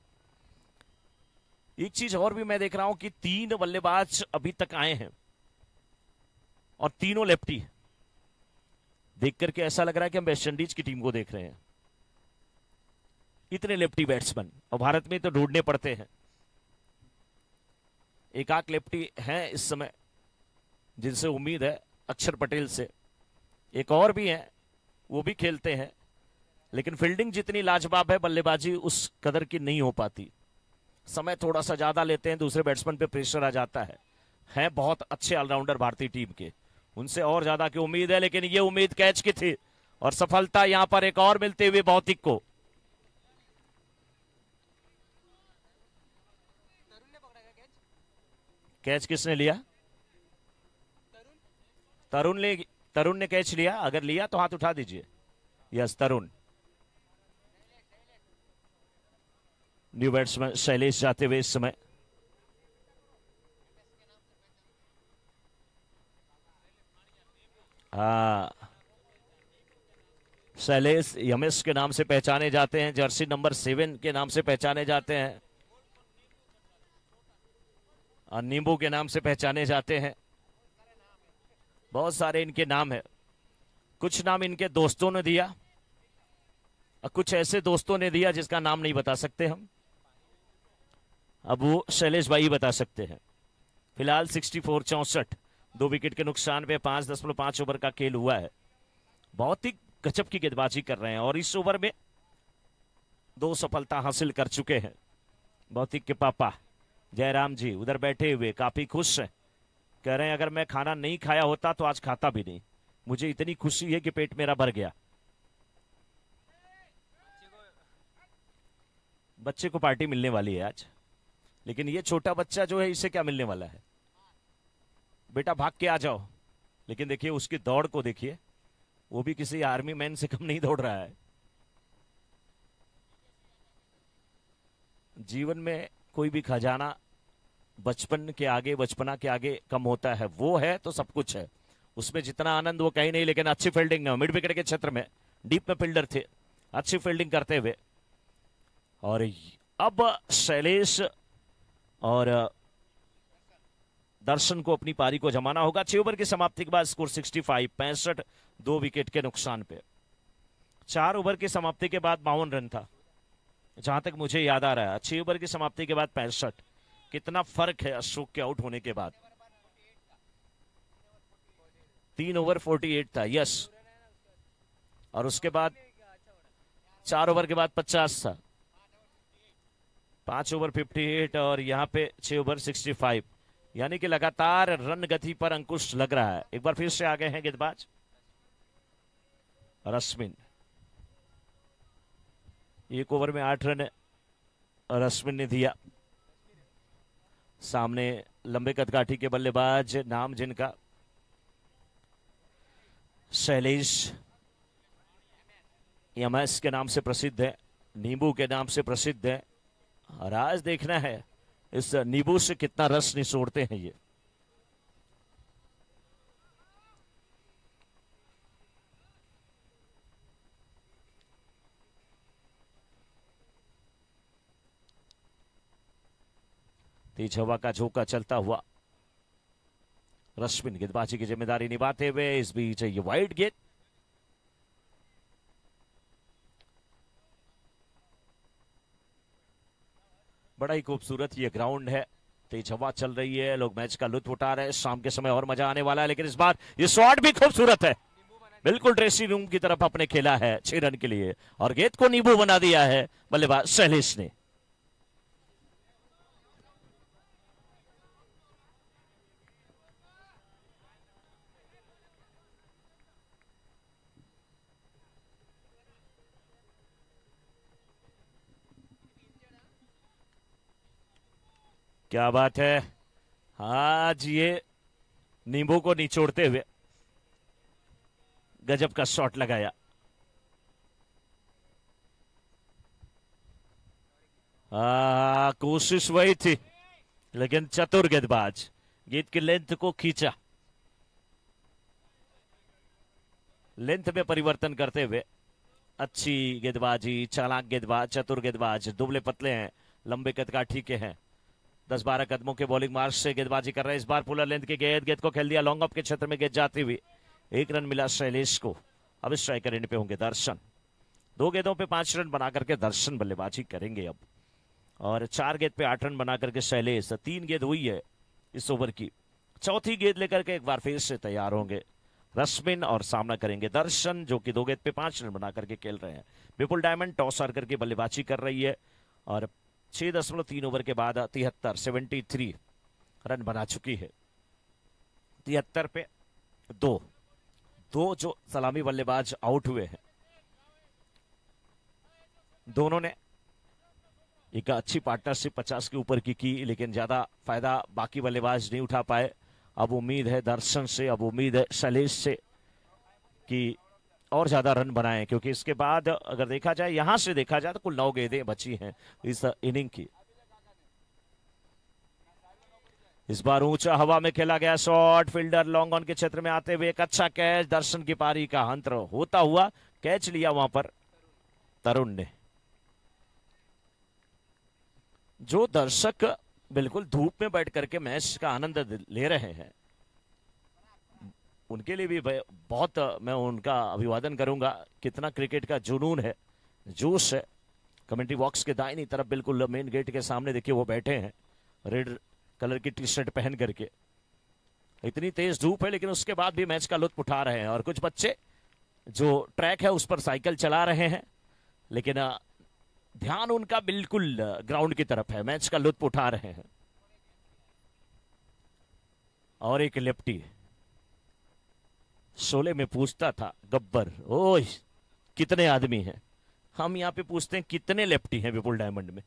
एक चीज और भी मैं देख रहा हूं कि 3 बल्लेबाज अभी तक आए हैं और तीनों लेफ्टी, देख करके ऐसा लग रहा है कि हम वेस्टइंडीज की टीम को देख रहे हैं, इतने लेफ्टी बैट्समैन, और भारत में तो ढूंढने पड़ते हैं। एक आख लेफ्टी हैं इस समय जिनसे उम्मीद है, अक्षर पटेल से, एक और भी है वो भी खेलते हैं, लेकिन फील्डिंग जितनी लाजवाब है बल्लेबाजी उस कदर की नहीं हो पाती, समय थोड़ा सा ज्यादा लेते हैं, दूसरे बैट्समैन पे प्रेशर आ जाता है। हैं बहुत अच्छे ऑलराउंडर भारतीय टीम के, उनसे और ज्यादा की उम्मीद है, लेकिन ये उम्मीद कैच की थी, और सफलता यहां पर एक और मिलते हुए भौतिक को। कैच किसने लिया? तरुण ने कैच लिया, अगर लिया तो हाथ उठा दीजिए। यस, तरुण। न्यू बैट्समैन शैलेश जाते हुए इस समय, शैलेश यमेश के नाम से पहचाने जाते हैं, जर्सी नंबर 7 के नाम से पहचाने जाते हैं, और नींबू के नाम से पहचाने जाते हैं, बहुत सारे इनके नाम है। कुछ नाम इनके दोस्तों ने दिया और कुछ ऐसे दोस्तों ने दिया जिसका नाम नहीं बता सकते हम, अब वो शैलेश भाई बता सकते हैं। फिलहाल 64-64, 2 विकेट के नुकसान पे 5.5 ओवर का खेल हुआ है। बहुत ही गजब की गेंदबाजी कर रहे हैं, और इस ओवर में 2 सफलता हासिल कर चुके हैं। भौतिक के पापा जयराम जी उधर बैठे हुए काफी खुश हैं, कह रहे हैं अगर मैं खाना नहीं खाया होता तो आज खाता भी नहीं, मुझे इतनी खुशी है कि पेट मेरा भर गया। बच्चे को पार्टी मिलने वाली है आज, लेकिन ये छोटा बच्चा जो है इसे क्या मिलने वाला है? बेटा भाग के आ जाओ, लेकिन देखिए उसकी दौड़ को देखिए, वो भी किसी आर्मी मैन से कम नहीं दौड़ रहा है। जीवन में कोई भी खजाना बचपन के आगे, बचपना के आगे कम होता है, वो है तो सब कुछ है, उसमें जितना आनंद वो कहीं नहीं। लेकिन अच्छी फील्डिंग, मिड विकेट के क्षेत्र में डीप में फील्डर थे, अच्छी फील्डिंग करते हुए, और अब शैलेश और दर्शन को अपनी पारी को जमाना होगा। 6 ओवर की समाप्ति के बाद स्कोर 65, 2 विकेट के नुकसान पे। 4 ओवर की समाप्ति के बाद 52 रन था, जहां तक मुझे याद आ रहा है। 6 ओवर की समाप्ति के बाद 65, कितना फर्क है अशोक के आउट होने के बाद। 3 ओवर 48 था, यस, और उसके बाद 4 ओवर के बाद 50 था, 5 ओवर 58, और यहां पे 6 ओवर 65, यानी कि लगातार रन गति पर अंकुश लग रहा है। एक बार फिर से आ गए हैं गेंदबाज रश्मिन, 1 ओवर में 8 रन रश्मिन ने दिया। सामने लंबे कदकाठी के बल्लेबाज, नाम जिनका शैलेश एमएस के नाम से प्रसिद्ध है, नींबू के नाम से प्रसिद्ध है, और आज देखना है इस नींबू से कितना रस निचोड़ते हैं ये। तेज हवा का झोंका चलता हुआ रश्मिन गेंदबाजी की जिम्मेदारी निभाते हुए, इस बीच ये वाइड गेंद, बड़ा ही खूबसूरत ये ग्राउंड है, तेज हवा चल रही है, लोग मैच का लुत्फ उठा रहे हैं। शाम के समय और मजा आने वाला है, लेकिन इस बार ये शॉट भी खूबसूरत है, बिल्कुल ड्रेसिंग रूम की तरफ अपने खेला है 6 रन के लिए, और गेंद को नींबू बना दिया है बल्लेबाज शैलेश ने। क्या बात है, आज ये नींबू को निचोड़ते हुए गजब का शॉट लगाया। कोशिश वही थी, लेकिन चतुर गेंदबाज गेंद की लेंथ को खींचा, लेंथ में परिवर्तन करते हुए अच्छी गेंदबाजी, चालाक गेंदबाज, चतुर गेंदबाज, दुबले पतले हैं, लंबे कदकाठी के हैं, 10-12 कदमों के बॉलिंग मार्च से गेंदबाजी कर रहे हैं। इस बार पुलर लेंथ की गेंद को खेल दिया लॉन्ग ऑफ के क्षेत्र में, गेंद जाती हुई 1 रन मिला शैलेश को। अब स्ट्राइकर एंड पे होंगे दर्शन, 2 गेंदों पे 5 रन बना करके दर्शन बल्लेबाजी करेंगे अब, और 4 गेंद पे 8 रन बना करके शैलेश। 3 गेंद हुई है इस ओवर की, चौथी गेंद लेकर के एक बार फिर से तैयार होंगे रश्मिन और सामना करेंगे दर्शन, जो कि 2 गेंद पे 5 रन बना करके खेल रहे हैं। विपुल डायमंड टॉस हार करके बल्लेबाजी कर रही है, और 6.3 ओवर के बाद 73 रन बना चुकी है। 73 पे 2 जो सलामी बल्लेबाज आउट हुए हैं, दोनों ने एक अच्छी पार्टनरशिप 50 के ऊपर की, लेकिन ज्यादा फायदा बाकी बल्लेबाज नहीं उठा पाए। अब उम्मीद है दर्शन से, अब उम्मीद है शैलेश से कि और ज्यादा रन बनाएं, क्योंकि इसके बाद अगर देखा जाए, यहां से देखा जाए तो कुल 9 गेंदें बची हैं इस इनिंग की। इस बार ऊंचा हवा में खेला गया शॉट, फील्डर लॉन्ग ऑन के क्षेत्र में आते हुए एक अच्छा कैच, दर्शन की पारी का अंतर होता हुआ कैच लिया वहां पर तरुण ने। जो दर्शक बिल्कुल धूप में बैठ करके मैच का आनंद ले रहे हैं, उनके लिए भी बहुत मैं उनका अभिवादन करूंगा। कितना क्रिकेट का जुनून है, जोश है। कमेंट्री बॉक्स के दाहिनी तरफ बिल्कुल मेन गेट के सामने देखिए वो बैठे हैं, रेड कलर की टी शर्ट पहन करके। इतनी तेज धूप है, लेकिन उसके बाद भी मैच का लुत्फ उठा रहे हैं। और कुछ बच्चे जो ट्रैक है उस पर साइकिल चला रहे हैं, लेकिन ध्यान उनका बिल्कुल ग्राउंड की तरफ है, मैच का लुत्फ उठा रहे हैं। और एक लेफ्टी शोले में पूछता था गब्बर, ओह कितने आदमी हैं, हम यहां पे पूछते हैं कितने लेफ्टी हैं विपुल डायमंड में।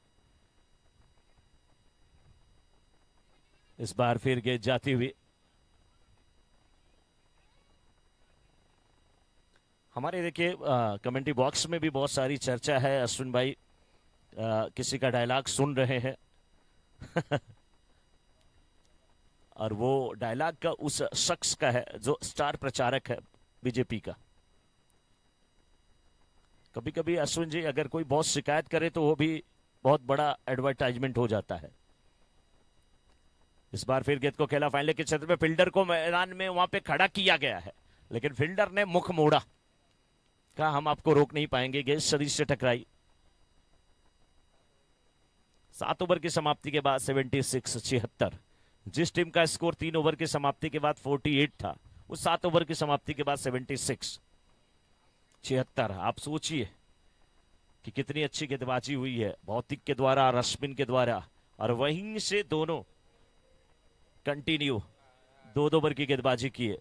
इस बार फिर गेंद जाती हुई, हमारे देखिए कमेंट्री बॉक्स में भी बहुत सारी चर्चा है। अश्विन भाई किसी का डायलॉग सुन रहे हैं और वो डायलॉग का उस शख्स का है जो स्टार प्रचारक है बीजेपी का। कभी कभी अश्विन जी अगर कोई बहुत शिकायत करे तो वो भी बहुत बड़ा एडवर्टाइजमेंट हो जाता है। इस बार फिर गेंद को खेला फाइनल के क्षेत्र में, फील्डर को मैदान में वहां पे खड़ा किया गया है, लेकिन फील्डर ने मुख मोड़ा, कहा हम आपको रोक नहीं पाएंगे। गेंद शरीर से टकराई। 7 ओवर की समाप्ति के बाद 76। जिस टीम का स्कोर 3 ओवर की समाप्ति के बाद 48 था, उस 7 ओवर की समाप्ति के बाद 76। आप सोचिए कि कितनी अच्छी गेंदबाजी हुई है भौतिक के द्वारा, रश्मिन के द्वारा, और वहीं से दोनों कंटिन्यू 2 ओवर की गेंदबाजी की है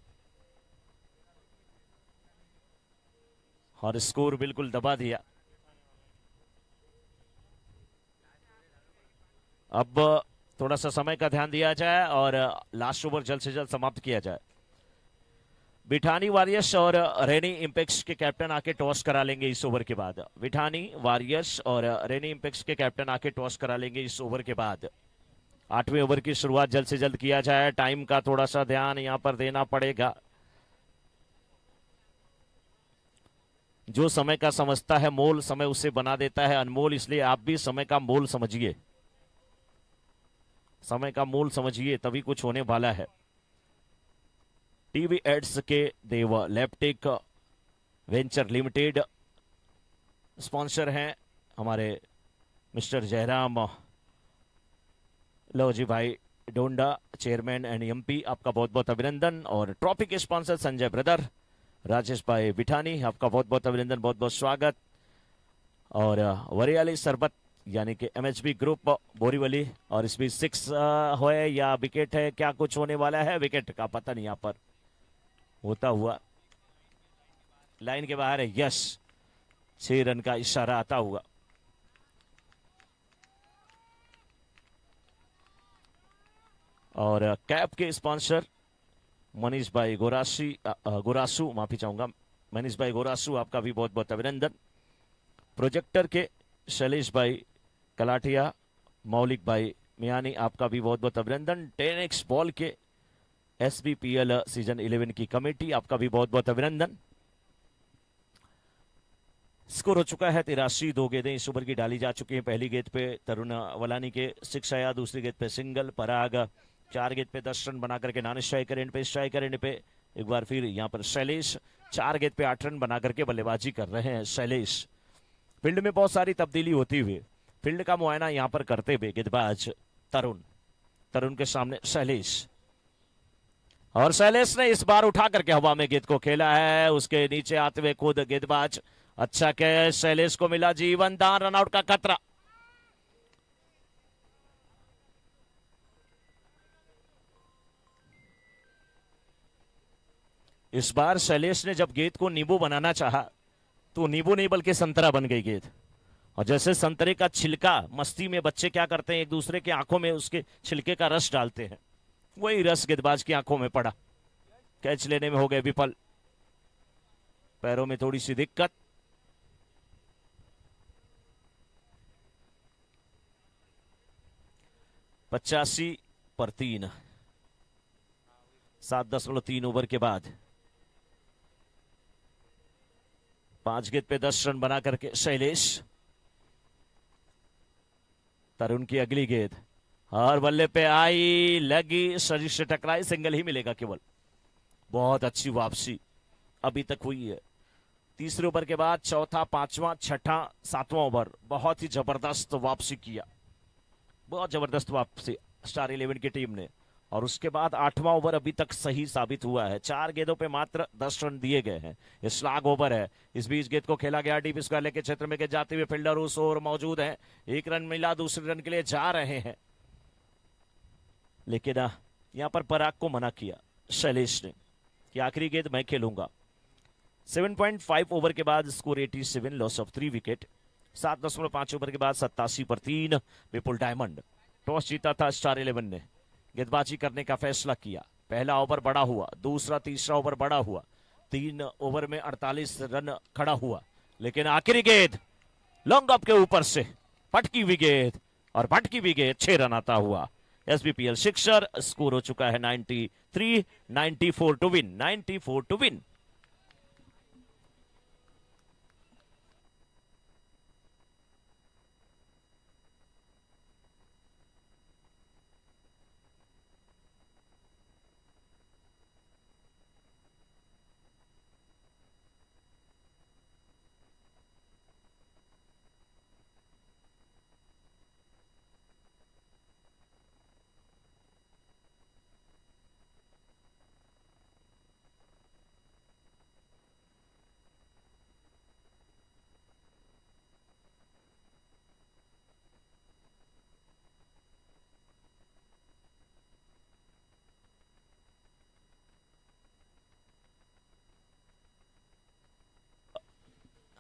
और स्कोर बिल्कुल दबा दिया। अब थोड़ा सा समय का ध्यान दिया जाए और लास्ट ओवर जल्द से जल्द समाप्त किया जाए। बिठानी वॉरियर्स और रेनी इंपेक्स के कैप्टन आके टॉस करा लेंगे इस ओवर के बाद। बिठानी वॉरियर्स और रेनी इंपेक्स के कैप्टन आके टॉस करा लेंगे इस ओवर के बाद। 8वें ओवर की शुरुआत जल्द से जल्द किया जाए। टाइम का थोड़ा सा ध्यान यहां पर देना पड़ेगा। जो समय का समझता है मोल, समय उसे बना देता है अनमोल, इसलिए आप भी समय का मोल समझिए, समय का मोल समझिए, तभी कुछ होने वाला है। टीवी एड्स के देव लैप्टिक वेंचर लिमिटेड स्पॉन्सर हैं हमारे मिस्टर जयराम। लो जी भाई, डोंडा चेयरमैन एंड एमपी, आपका बहुत बहुत अभिनंदन। और ट्रॉफी के स्पॉन्सर संजय ब्रदर, राजेश भाई बिठानी, आपका बहुत बहुत अभिनंदन, बहुत बहुत स्वागत। और वरियाली सरबत यानी कि एमएचबी ग्रुप बोरीवली, और इसमें 6 है या विकेट है, क्या कुछ होने वाला है, विकेट का पता नहीं, यहाँ पर होता हुआ लाइन के बाहर है, यस 6 रन का इशारा आता हुआ। और कैप के स्पॉन्सर मनीष भाई गोरासू, माफी चाहूंगा, मनीष भाई गोरासू, आपका भी बहुत बहुत अभिनंदन। प्रोजेक्टर के शैलेश भाई कलाटिया, मौलिक भाई मियानी, आपका भी बहुत बहुत अभिनंदन। 10x बॉल के SBPL सीजन 11 की कमेटी, आपका भी बहुत बहुत अभिनंदन। स्कोर हो चुका है 83, 2 गेंदें इस ओवर की डाली जा चुकी हैं। पहली गेंद पे तरुण वलानी के 6 आया, दूसरी गेंद पे सिंगल, पराग 4 गेंद पे 10 रन बना करके नॉन स्ट्राइकर एंड पे, स्ट्राइकर एंड पे एक बार फिर यहाँ पर शैलेश 4 गेंद पे 8 रन बना करके बल्लेबाजी कर रहे हैं शैलेश। फील्ड में बहुत सारी तब्दीली होती हुई, फील्ड का मुआयना यहाँ पर करते हुए गेंदबाज तरुण के सामने शैलेश, और शैलेश ने इस बार उठा करके हवा में गेंद को खेला है, उसके नीचे आते हुए खुद गेंदबाज, अच्छा कैच, शैलेश को मिला जीवन दान, रनआउट का खतरा। इस बार शैलेश ने जब गेंद को नींबू बनाना चाहा तो नींबू नहीं बल्कि संतरा बन गई गेंद। और जैसे संतरे का छिलका, मस्ती में बच्चे क्या करते हैं, एक दूसरे की आंखों में उसके छिलके का रस डालते हैं, वही रस गेंदबाज की आंखों में पड़ा, कैच लेने में हो गए विफल, पैरों में थोड़ी सी दिक्कत। पचासी पर 3, 7.3 ओवर के बाद 5 गेंद पे 10 रन बना करके शैलेश। तरुण की अगली गेंद और बल्ले पे आई, लगी, शरीर से टकराई, सिंगल ही मिलेगा केवल। बहुत अच्छी वापसी अभी तक हुई है। तीसरे ओवर के बाद चौथा, पांचवा, छठा, सातवां ओवर, बहुत ही जबरदस्त वापसी किया, बहुत जबरदस्त वापसी स्टार 11 की टीम ने। और उसके बाद 8वां ओवर अभी तक सही साबित हुआ है, 4 गेंदों पे मात्र 10 रन दिए गए हैं। ये स्लॉग ओवर है, इस बीच गेंद को खेला गया डीप स्क्वायर के क्षेत्र में, जाते हुए फील्डर उस ओर मौजूद है, 1 रन मिला, दूसरे रन के लिए जा रहे हैं, लेकिन यहां पर पराग को मना किया शैलेश ने कि आखिरी गेंद मैं खेलूंगा। 7.5 ओवर के बाद score 87, loss of 3 wicket. 7.5 over के बाद 87 पर 3 विपुल डायमंड। टॉस जीता था स्टार 11 ने, गेंदबाजी करने का फैसला किया। पहला ओवर बड़ा हुआ, दूसरा तीसरा ओवर बड़ा हुआ, 3 ओवर में 48 रन खड़ा हुआ, लेकिन आखिरी गेंद लॉन्ग ऑफ के ऊपर से पटकी हुई गेंद, और पटकी हुई गेंद 6 रन आता हुआ। SBPL सिक्सर, स्कोर हो चुका है 93, 94 to win, 94 to win.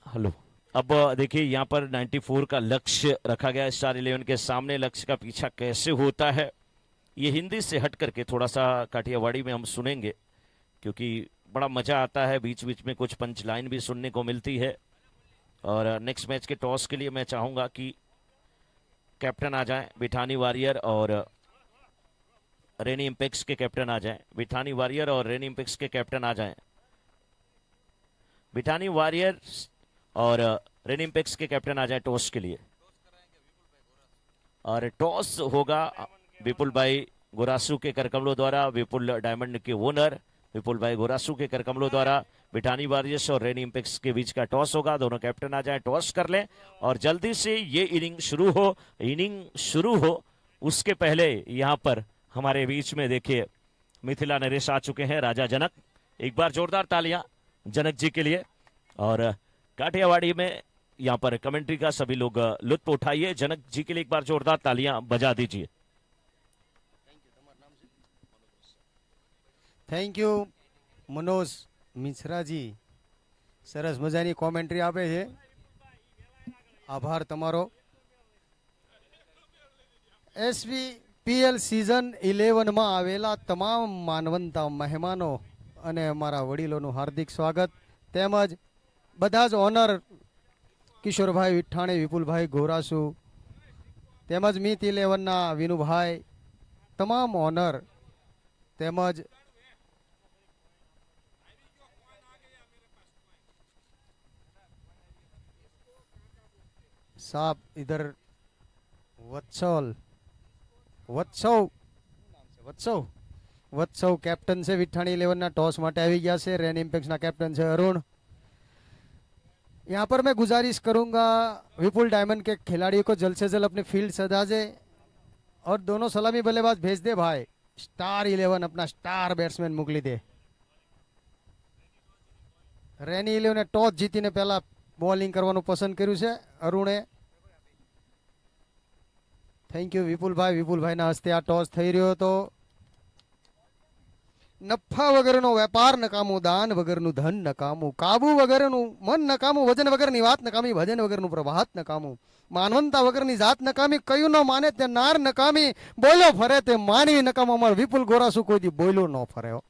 Hello, अब देखिए यहाँ पर 94 का लक्ष्य रखा गया स्टार 11 के सामने। लक्ष्य का पीछा कैसे होता है ये हिंदी से हट करके थोड़ा सा काठियावाड़ी में हम सुनेंगे, क्योंकि बड़ा मजा आता है, बीच बीच में कुछ पंच लाइन भी सुनने को मिलती है। और नेक्स्ट मैच के टॉस के लिए मैं चाहूंगा कि कैप्टन आ जाएं, बिठानी वॉरियर और रेनी इंपेक्स के कैप्टन आ जाएं। बिठानी वॉरियर और रेनी इंपेक्स के कैप्टन आ जाएं। बिठानी वॉरियर और रेनी इंपेक्स के कैप्टन आ जाए टॉस के लिए। और टॉस होगा विपुल भाई गोरासू के करकमलों द्वारा, विपुल डायमंड के ओनर विपुल भाई गोरासू के करकमलों द्वारा बिठानी वॉरियर्स और रेनी इंपेक्स के बीच का टॉस होगा। दोनों कैप्टन आ जाए, टॉस कर लें और जल्दी से ये इनिंग शुरू हो। उसके पहले यहां पर हमारे बीच में देखिए मिथिला नरेश आ चुके हैं, राजा जनक। एक बार जोरदार तालियां जनक जी के लिए। और काठियावाड़ी में यहाँ पर कमेंट्री का सभी लोग लुत्फ उठाइए। जनक जी के लिए एक बार जोरदार तालियां बजा दीजिए।
थैंक यू मनोज मिश्रा जी, सरस मजानी कॉमेंट्री आपे छे, आभार तमारो। SVPL सीजन 11 में आवेला तमाम मानवंता मेहमानों અને અમારા વડીલોનું હાર્દિક સ્વાગત, તેમજ બધા જ ઓનર કિશોરભાઈ વિઠ્ઠાણી, વિપુલભાઈ ઘોરાસુ, તેમજ મીત 11ના વિનુભાઈ, તમામ ઓનર, તેમજ साहब इधर वत्सव कैप्टन से विठाणी 11 ना टॉस माटे આવી ગયા છે। रेन इम्पैक्ट्स ना कैप्टन છે अरुण। यहाँ पर मैं गुजारिश करूंगा विपुल डायमंड के खिलाड़ियों को जल्द से जल्द अपनी फील्ड सजा दे और दोनों सलामी बल्लेबाज भेज दे भाई। स्टार 11 अपना स्टार बैट्समैन मोकली दे। रेनी 11 ने टॉस जीतीने पहला बॉलिंग करवानुं पसंद कर्युं छे अरुणे। थैंक यू विपुलभाई ना हस्ते आ टॉस थई रह्यो तो नफा वगरनो वेपार नकामो, दान वगरनु धन नकामो, काबू वगरनु मन नकामो, वजन वगरनी वात नकामी, भजन वगरनु प्रभात नकामो, मानवंता वगरनी जात नकामी, कયું न माने ते नार नकामी, बोलो फरे ते मानवी नकामो। अमर विपुल गोरासु कोई दी बोलो न फरे हो।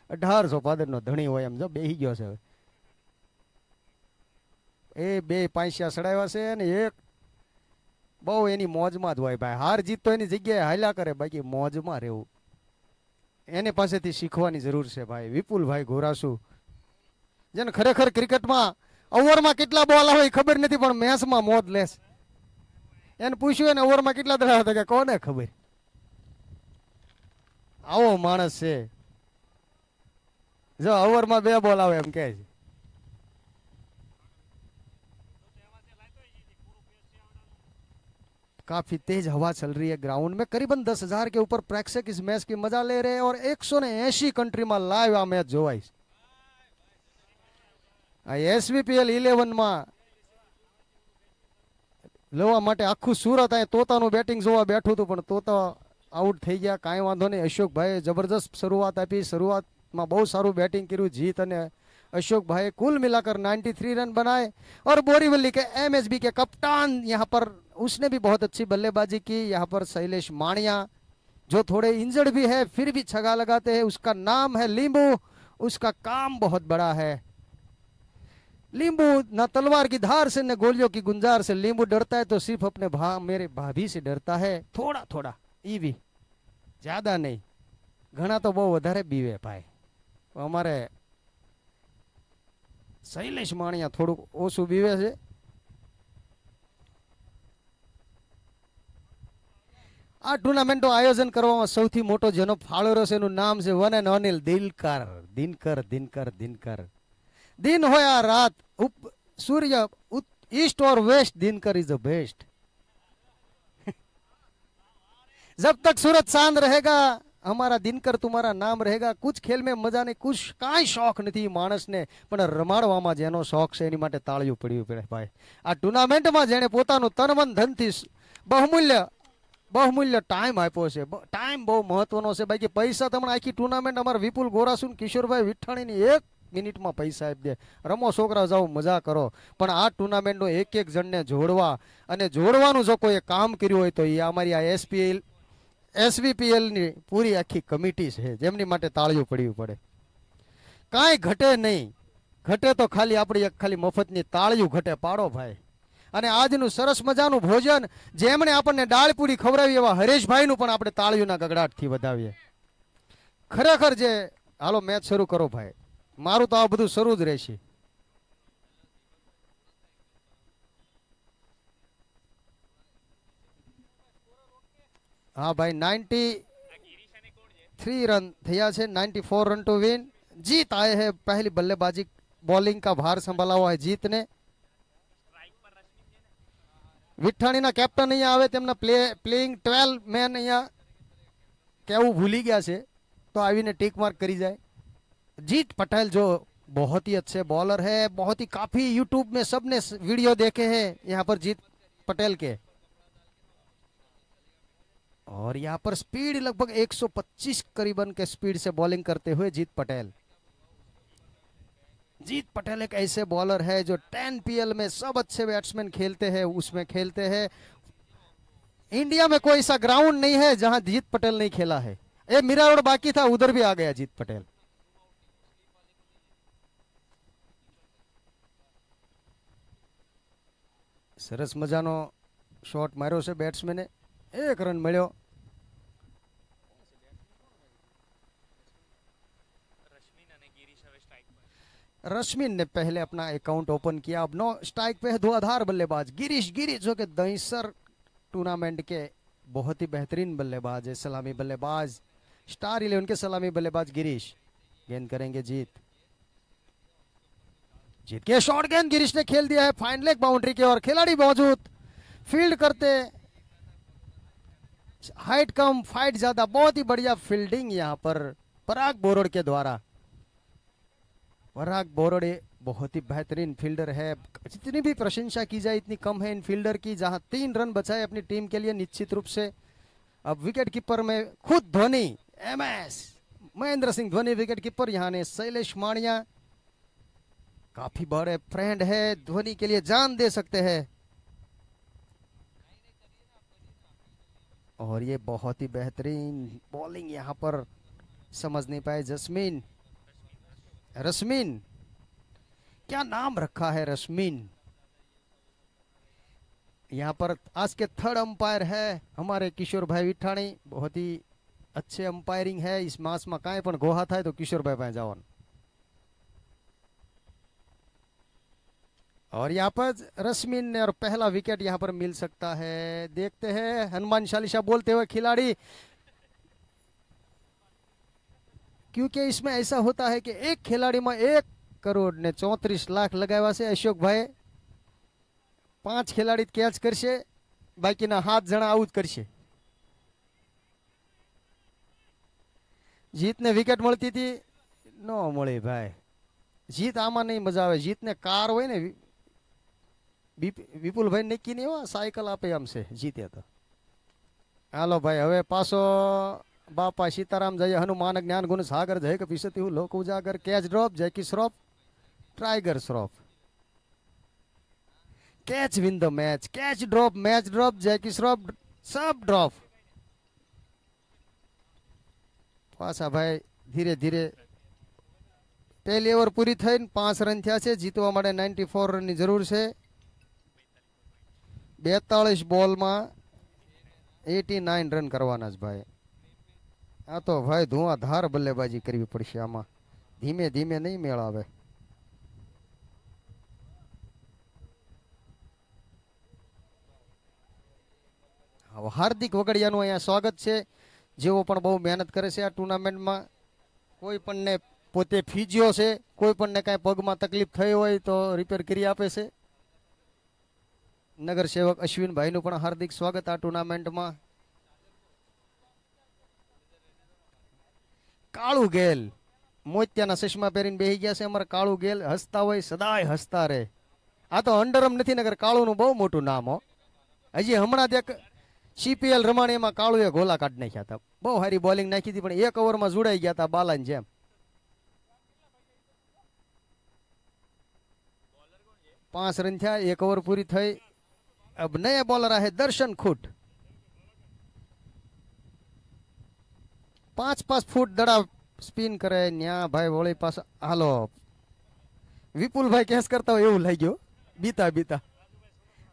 1800 पादर नो धणी होय एम जो बेही गयो छे। ए बे पांचिया सડાવ્યા છે ને એક બહુ એની મોજમાં જ હોય ભાઈ। હાર જીત તો એની જગ્યાએ હાલ્યા કરે, બાકી મોજમાં રહેવું એને પાસેથી શીખવાની જરૂર છે ભાઈ। વિપુલભાઈ ઘોરાસુ જેને ખરેખર ક્રિકેટમાં ઓવરમાં કેટલા બોલ આવે ખબર નથી, પણ મેચમાં મોજ લેસ। એને પૂછ્યું એને ઓવરમાં કેટલા દડા હતા કે કોને ખબર। આવો માણસ છે, જો ઓવરમાં 2 બોલ આવે એમ કહે છે। काफी तेज हवा चल रही है ग्राउंड में। करीबन 10,000 के ऊपर प्रेक्षक इस मैच की मजा ले रहे हैं और 180 कंट्री में लाइव आ मैच जोवाई। SVPL 11 में लेवा माटे आखू सूरत आ तोतानु बेटिंग जोवा बैठू तो, पण तोता आउट થઈ ગયા। કાઈ વાંધો નહીં, અશોકભાઈ જબરદસ્ત શરૂઆત આપી। શરૂઆતમાં બહુ સારું બેટિંગ કર્યું જીત અને अशोक भाई। कुल मिलाकर 93 रन बनाए और बोरीवली के MSB के कप्तान यहाँ पर उसने भी बहुत अच्छी बल्लेबाजी की। यहाँ पर शैलेश माणिया जो थोड़े इंजर्ड भी है फिर भी छक्का लगाते हैं। उसका नाम है लींबू, उसका काम बहुत बड़ा है। लींबू न तलवार की धार से न गोलियों की गुंजार से, लींबू डरता है तो सिर्फ अपने मेरे भाभी से डरता है। थोड़ा थोड़ा ई भी, ज्यादा नहीं। घना तो बहुत વધારે बीवे भाई। हमारे शैलेश माणिया थोड़ू ओछू बीवे छे। आ टूर्नामेंटो आयोजन કરવામાં સૌથી મોટો જેનો ફાળો રહ્યો છે એનું નામ છે વન એન્ડ ઓનલી દિનકર। दिन हो या रात, सूर्य ईस्ट और west, Dinkar is the best. जब तक सूरज चांद रहेगा हमारा दिनकर तुम्हारा नाम रहेगा। कुछ खेल में मजा नहीं, कुछ काई शौक नहीं मानस ने, पण रमाडवामां जेनो शौक छे एनी माटे ताळिયું પડ્યું પડે भाई। आ टूर्नामेंट में जेने पोतानुं तन मन धन थी बहुमूल्य टाइम आप्यो छे। टाइम बहु महत्वनो छे। बाकी पैसा तमणे आखी टूर्नामेंट अमर विपुल गोरासु किशोरभाई विठाणीनी 1 मिनिट में पैसा आप दे। रमो छोकरा जाओ मजा करो, पण आ टूर्नामेंट नो एक एक जण ने जोड़वा अने जोड़वानुं जो कोई काम कर्युं होय तो ये अमारी आ SVPL नी पूरी आखी कमिटी है, जेमनी माटे ताळिયું પડ્યું પડે। काई घटे नहीं, घटे तो खाली आपणी खाली मफतनी ताळिયું घटे पाड़ो भाई। अने आजनुं सरस मजानुं भोजन जेमणे आपणने डाळपूरी खवरावी एवा हरेशभाईनुं पण आपणे ताळिયુંના ગગડાટથી વધાવીએ। खरेखर जे हालो मैच शरू करो भाई। मारू तो आ बधुं शरू ज रहेशे। हाँ भाई 93 रन थया छे, 94 रन टू विन। जीत आए हैं पहली बल्लेबाजी बॉलिंग का भार संभाला हुआ है जीत ने। विठाणी ना कैप्टन अहींया आवे, तेमना प्लेइंग 12 मैन अहींया કેવું ભૂલી ગયા છે તો આવીને ટીક मार्क करी जाए। जीत पटेल जो बहुत ही अच्छे बॉलर है, बहुत ही काफी यूट्यूब में सबने वीडियो देखे हैं यहाँ पर जीत पटेल के, और यहाँ पर स्पीड लगभग 125 करीबन के स्पीड से बॉलिंग करते हुए जीत पटेल। जीत पटेल एक ऐसे बॉलर है जो 10 पीएल में सब अच्छे बैट्समैन खेलते हैं, उसमें खेलते हैं। इंडिया में कोई सा ग्राउंड नहीं है जहां जीत पटेल नहीं खेला है। ये मीरा रोड बाकी था, उधर भी आ गया जीत पटेल। सरस मजानो शॉट मार्यो से बैट्समैने, 1 रन मिलो। रश्मिन ने पहले अपना अकाउंट ओपन किया। अब 9 स्ट्राइक पे है धुआंधार बल्लेबाज गिरीश जो कि दहीसर टूर्नामेंट के बहुत ही बेहतरीन बल्लेबाज है, सलामी बल्लेबाज, स्टार 11 के सलामी बल्लेबाज गिरीश। गेंद करेंगे जीत के शॉर्ट गेंद गिरीश ने खेल दिया है फाइन लेग बाउंड्री के, और खिलाड़ी मौजूद फील्ड करते, हाइट कम फाइट ज्यादा। बहुत ही बढ़िया फील्डिंग यहाँ पर पराग बोरड़ के द्वारा। पराग बोरड़े बहुत ही बेहतरीन फील्डर है, जितनी भी प्रशंसा की जाए इतनी कम है इन फील्डर की। जहां 3 रन बचाए अपनी टीम के लिए निश्चित रूप से। अब विकेट कीपर में खुद Dhoni, MS Mahendra Singh Dhoni wicket keeper, यहाँ ने शैलेश माणिया काफी बड़े फ्रेंड है, धोनी के लिए जान दे सकते हैं। और ये बहुत ही बेहतरीन बॉलिंग यहाँ पर समझ नहीं पाए रश्मिन, क्या नाम रखा है रश्मिन। यहाँ पर आज के 3rd अंपायर है हमारे किशोर भाई विठाणी, बहुत ही अच्छे अंपायरिंग है। इस मास में कहीं पण गोहा था तो किशोर भाई पाए जाओ। और यहाँ पर रश्मिन ने और पहला विकेट यहाँ पर मिल सकता है। देखते हैं हनुमान चालीसा बोलते हुए खिलाड़ी, क्योंकि इसमें ऐसा होता है कि एक खिलाड़ी में 1 करोड़ ने 34 लाख लगाया से अशोक भाई 5 खिलाड़ी कैच करशे, बाकी ना 7 जना आउट करशे। जीत ने विकेट મળતી હતી નો મળી ભાઈ। जीत आमा नहीं मजा आवे। जीत ने कार હોય ને विपुल भाई नक्की नहीं हो साइकिल आपे हमसे जीते तो। हालो भाई હવે પાછો बापा सीताराम जय हनुमान ज्ञान गुण सागर जय कपीसती हूँ लोक उजागर। कैच ड्रॉप जय की Shroff tiger Shroff, catch win the match, catch drop match drop जय की श्रॉफ सब ड्रॉप। पाछा भाई धीरे धीरे पहली ओवर पूरी थई 5 रन थया छे। जीतवा माटे 94 रन ની જરૂર છે। 42 બોલ માં 89 રન કરવાના છે ભાઈ। આ તો ભાઈ ધુઆંધાર બલ્લેબાજી કરવી પડશે આમાં, ધીમે ધીમે નહીં મેળ આવે। હાર્દિક વગડિયાનું અહીંયા સ્વાગત છે, જેઓ પણ બહુ મહેનત કરે છે આ ટુર્નામેન્ટમાં। કોઈ પણને પોતે ફિઝિયો છે, કોઈ પણને કાંઈ પગમાં તકલીફ થઈ હોય તો રિપેર કરી આપે છે। નગર સેવક અશ્વિનભાઈનું પણ હાર્દિક સ્વાગત આ ટુર્નામેન્ટમાં। કાળુ ગેલ મોતિયાના ચશ્મા પહેરીને બેહી ગયા છે અમારા કાળુ ગેલ, હસતા હોય સદાય હસતા રહે। આ તો અંડરમ નથી, નગર કાળુનું બહુ મોટું નામ હો। હજી હમણાં જ એક CPL રમાણી એમાં કાળુએ ગોલા કાઢી નાખ્યા હતા, બહુ સારી બોલિંગ નાખી હતી, પણ 1 ઓવરમાં જોડાઈ ગયા હતા બાલાની જેમ। पांच रन था, 1 ओवर पूरी थई। अब नए बॉलर है दर्शन खूट, 5-5 फूट दड़ा स्पिन करे न्या भाई वोली पास। हालो विपुल भाई केस करता हो एवं लगी बीता बीता।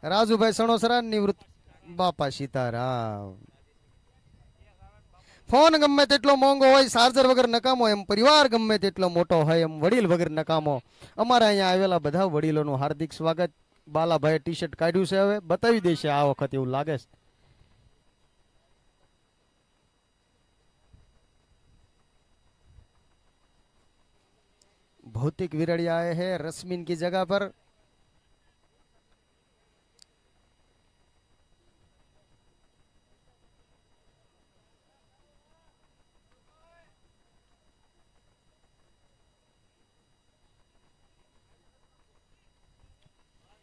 राजू भाई सणोसरा निवृत्त बापा सीताराम। फोन गमे तेटलो मोंघो होय, चार्जर वगर नकामो, एम परिवार गमे तेटलो मोटो होय, एम वडील वगर नकामो। अमारा अहींया आवेला बधा वडीलोनुं हार्दिक स्वागत। बालाभाई टी शर्ट काढ्યું છે, હવે બતાવી દેશે આ વખત એવું લાગે છે। भौतिक विरड़ी आए हैं रश्मिन की जगह पर।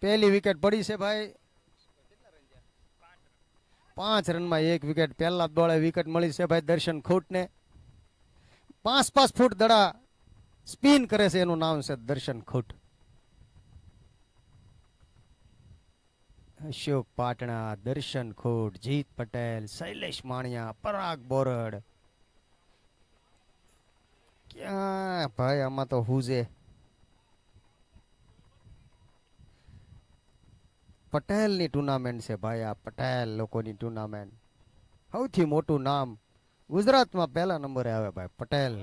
पहली विकेट पड़ी से भाई 5 रन में 1 विकेट पहला दौड़े विकेट मળી છે ભાઈ દર્શન ખૂટ ને 5 ફૂટ દડા સ્પિન કરે છે એનું નામ છે દર્શન ખૂટ અશોક પાટણા દર્શન ખૂટ જીત પટેલ શૈલેષ માણિયા પરાગ બોરડ ક્યાં ભાઈ આમાં તો હુજે પટેલની ટુર્નામેન્ટ છે ભાઈ આ પટેલ લોકોની ટુર્નામેન્ટ સૌથી મોટું નામ ગુજરાતમાં પહેલા નંબરે આવે ભાઈ પટેલ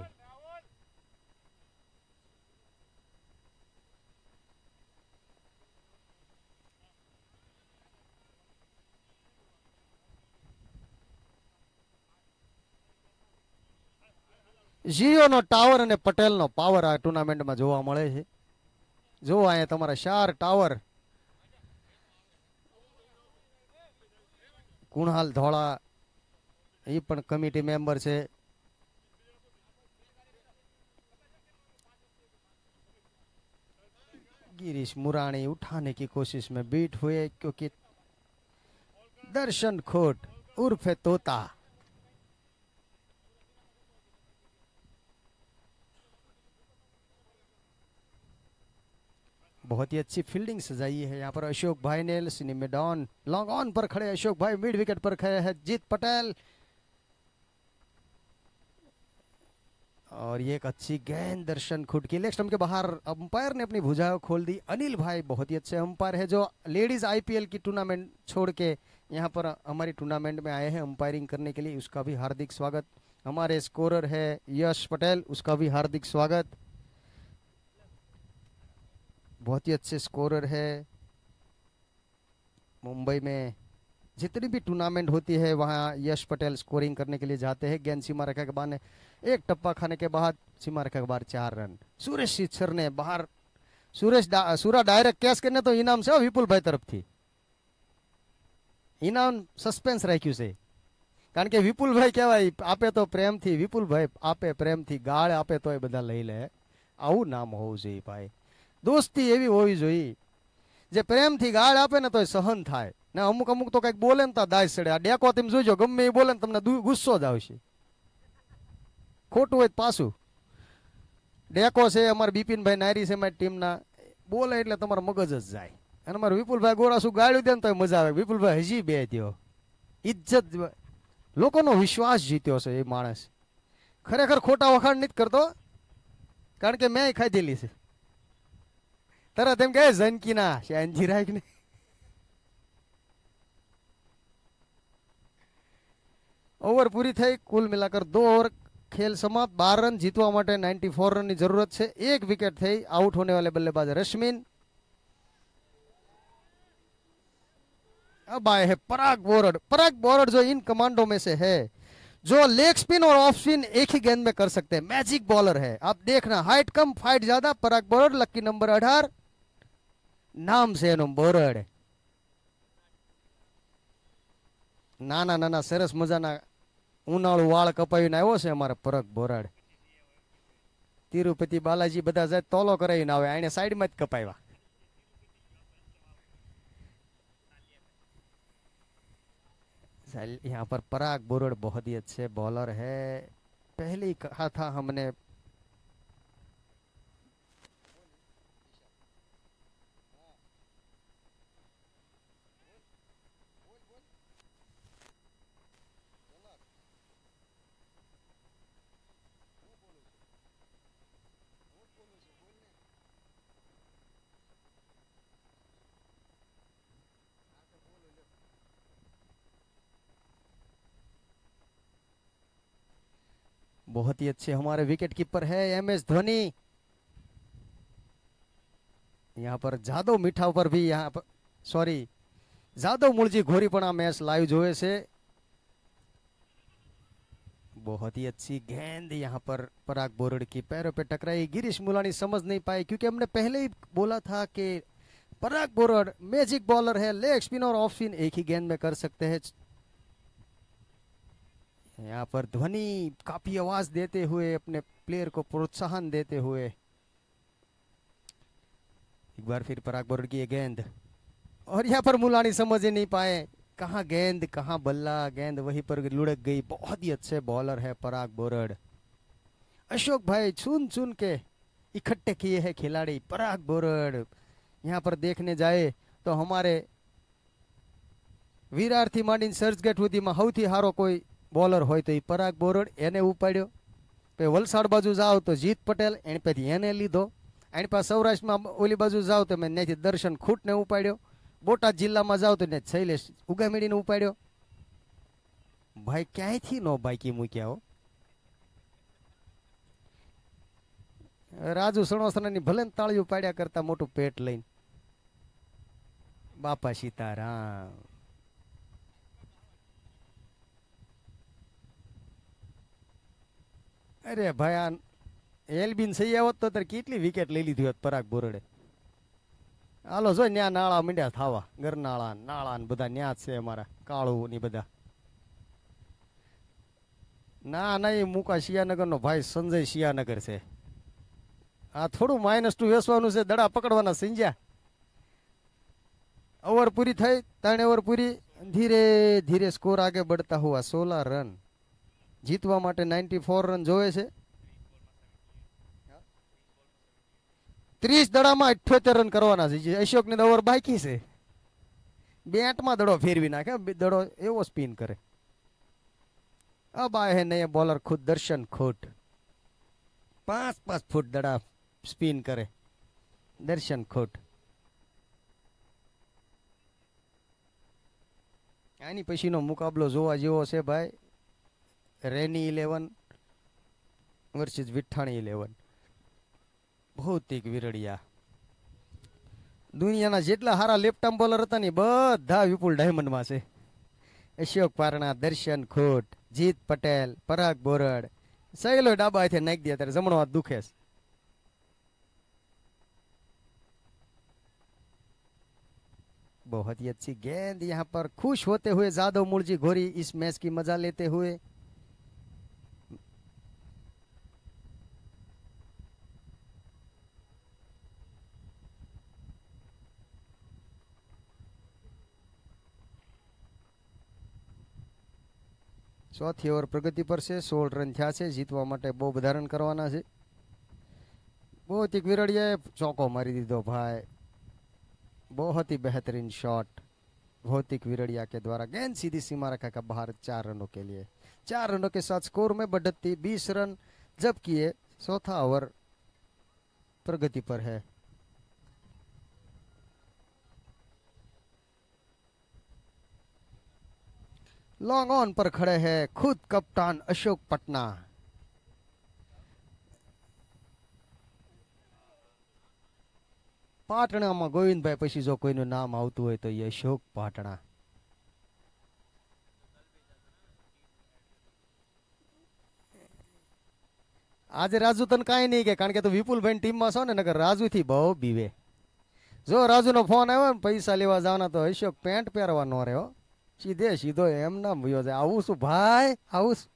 જીઓનો ટાવર અને પટેલનો પાવર આ ટુર્નામેન્ટમાં જોવા મળે છે જો અહીંયા તમારા 4 ટાવર કુણાલ ધોળા એ પણ કમિટી મેમ્બર છે गिरीश मुराणी उठाने की कोशिश में बीट हुए क्योंकि दर्शन खोट उर्फ तोता बहुत ही अच्छी फील्डिंग सजाई है यहाँ पर अशोक भाई ने मिड ऑन लॉन्ग ऑन पर खड़े अशोक भाई मिड विकेट पर खड़े हैं जीत पटेल और ये एक अच्छी गेंद दर्शन खुद की लेग स्टंप के बाहर अंपायर ने अपनी भुजाएं खोल दी अनिल भाई बहुत ही अच्छे अंपायर है जो लेडीज आईपीएल की टूर्नामेंट छोड़ के यहाँ पर हमारी टूर्नामेंट में आए हैं अंपायरिंग करने के लिए उसका भी हार्दिक स्वागत हमारे स्कोरर है यश पटेल उसका भी हार्दिक स्वागत बहुत ही अच्छे स्कोरर है मुंबई में जितनी भी टूर्नामेंट होती है वहाँ यश पटेल स्कोरिंग करने के लिए जाते हैं गेंद सीमा रेखा के बाद ने एक टप्पा खाने के बाद सीमा रेखा के बाहर 4 रन सुरेश शिक्षर ने बाहर सूरा डायरेक्ट कैच करने तो इनाम से विपुल भाई तरफ थी इनाम सस्पेंस राख्યું છે કારણ કે વિપુલ ભાઈ કહેવાય આપે તો પ્રેમથી વિપુલ ભાઈ આપે પ્રેમથી ગાળ આપે તોય બધા લઈ લે આવું નામ હોવું જોઈએ ભાઈ દોસ્તી એવી હોવી જોઈએ જે પ્રેમથી ગાળ આપે ને તોય સહન થાય ને અમુક અમુક તો કંઈક બોલે ને તો દાય સડે આ ડેકો તેમ જોજો ગમે એ બોલે ને તમને ગુસ્સો જ આવશે ખોટું હોય પાછું ડેકો છે અમારા બિપિનભાઈ નાયરી છે મારી ટીમના બોલે એટલે તમારો મગજ જ જાય અને અમારા વિપુલભાઈ ગોરાસુ ગાળ્યું દે ને તો મજા આવે વિપુલભાઈ હજી બે થયો ઇજ્જત લોકોનો વિશ્વાસ જીત્યો છે એ માણસ ખરેખર ખોટા વખાણ નથી કરતો કારણ કે મેં ખાધેલી છે તરત એમ કહે જનકીના શાંતિ રાખ ને ओवर पूरी थी कुल मिलाकर 2 ओवर खेल समाप्त 12 रन जीतवा माटे 94 रन की जरूरत है एक विकेट थी आउट होने वाले बल्लेबाज रश्मिन अब आए हैं पराग बोरड जो इन कमांडो में से है जो लेग स्पिन और ऑफ स्पिन एक ही गेंद में कर सकते हैं मैजिक बॉलर है आप देखना हाइट कम फाइट ज्यादा पराग बोरड लक्की नंबर 18 नाम से बोरड नाना नाना सरस मजाना उनाळु वाळ कपावीने આવ્યો છે અમારા પરગ બોરાડ તિરુપતિ બાલાજી બધા જાય તોલો કરાવીને આવે આને સાઈડમાં જ કપાવ્યા यहाँ पर पराग बोरड बहुत ही अच्छे बॉलर है पहले ही कहा था हमने बहुत ही अच्छे हमारे विकेट कीपर है एमएस धोनी यहाँ पर जादव मीठा पर भी यहाँ पर सॉरी जादव मुलजी घोरीपणा मैच लाइव जोए से बहुत ही अच्छी गेंद यहाँ पर पराग बोरड की पैरों पे टकराई गिरीश मुलानी समझ नहीं पाए क्योंकि हमने पहले ही बोला था कि पराग बोरड मैजिक बॉलर है लेग स्पिन और ऑफ स्पिन एक ही गेंद में कर सकते हैं यहाँ पर ध्वनि काफी आवाज देते हुए अपने प्लेयर को प्रोत्साहन देते हुए एक बार फिर पराग बोरड की गेंद और यहाँ पर मुलानी समझ ही नहीं पाए, कहाँ गेंद कहाँ बल्ला, गेंद वहीं पर लुढ़क गई। बहुत ही अच्छे बॉलर है पराग बोरड़। अशोक भाई चुन चुन के इकट्ठे किए हैं खिलाड़ी। पराग बोरड़ यहाँ पर देखने जाए तो हमारे विरारथी માંડીને સર્જગેટ સુધીમાં સૌથી સારો કોઈ બોલર હોય તો એ પરાગ બોરડ, એને ઉપાડ્યો। પછી વલસાડ બાજુ જાઓ તો જીત પટેલ, એની પછી એને લીધો। એની પાસે સૌરાષ્ટ્રમાં ઓલી બાજુ જાઓ તો મેં ત્યાંથી દર્શન ખૂટને ઉપાડ્યો। બોટાદ જિલ્લામાં જાઓ તો ત્યાં શૈલેષ ઉગામેડીને ઉપાડ્યો। ભાઈ ક્યાંયથી નો બાકી મૂક્યા હો। રાજુ સણોસરાની ભલે ને તાળીઓ પાડ્યા કરતા મોટું પેટ લઈને। બાપા સીતારામ। અરે ભાઈ આ એલબીન સહી આવત તો તારે કેટલી વિકેટ લઈ લીધી હોત પરાગ બોરડે। હાલો જો ન્યા નાળા મીંડ્યા થાવા, ગરનાળા નાળા ને બધા ન્યા જ છે અમારા કાળુ ની બધા। ના ના એ મુકા શિયાનગર નો ભાઈ સંજય શિયાનગર છે। આ થોડું -2 વેસવાનું છે, દડા પકડવાના સિંજ્યા। ओवर पूरी થઈ, 3 ओवर पूरी। धीरे धीरे स्कोर आगे बढ़ता हुआ 16 रन जीतवा માટે 94 रन જોવે છે। 30 દડામાં 78 રન કરવાના છે। અશોક ને ઓવર બાકી છે, બેટમાં દડો ફેરવી નાખે, દડો એવો સ્પિન કરે। अब आए हैं नए बॉलर खुद दर्शन खोट, 5-5 फुट दड़ा स्पिन करे दर्शन खोट। આની પછીનો મુકાબલો જોવા જેવો છે ભાઈ। રેની 11 વર્સિસ વિઠ્ઠાણી 11। ભૌતિક વિરડિયા। દુનિયાના જેટલા સારા લેફ્ટ આર્મ બોલર હતા ને બધા વિપુલ ડાયમંડમાં છે। અશોક પારણા, દર્શન ખોટ, જીત પટેલ, પરાગ બોરડ, સહેલો ડાબા હાથે નાખી દે, ત્યારે જમણો હાથ દુખે છે। बहुत ही अच्छी गेंद यहाँ पर। खुश होते हुए जादव मुर्जी घोरी इस मैच की मजा लेते हुए। चौथी ओवर प्रगति पर से 16 रन થયા છે। જીતવા માટે બહુ વધારણ કરવાના છે। ભૌતિક વિરડિયાએ ચોકો મારી દીધો ભાઈ। बहुत ही बेहतरीन शॉट भौतिक विरडिया के द्वारा। गेंद सीधी सीमा रखा का बाहर 4 रनों के लिए। 4 रनों के साथ स्कोर में बढ़ती 20 रन, जबकि ये चौथा ओवर प्रगति पर है। लॉन्ग ऑन पर खड़े हैं खुद कप्तान अशोक पटना। પાટણામાં ગોવિંદભાઈ પછી જો કોઈનું નામ આવતું હોય તો એ અશોક પાટણા। આજે રાજુ તને કાંઈ નહીં કે, કારણ કે તું વિપુલભાઈ ટીમમાં છો ને, નકર રાજુ થી બહુ બીવે। જો રાજુનો ફોન આવ્યો ને પૈસા લેવા જવાના તો અશોક પેન્ટ પહેરવા ન રહ્યો, સીધે સીધો એમ ના ભયો જાય। આવું શું ભાઈ, આવું શું।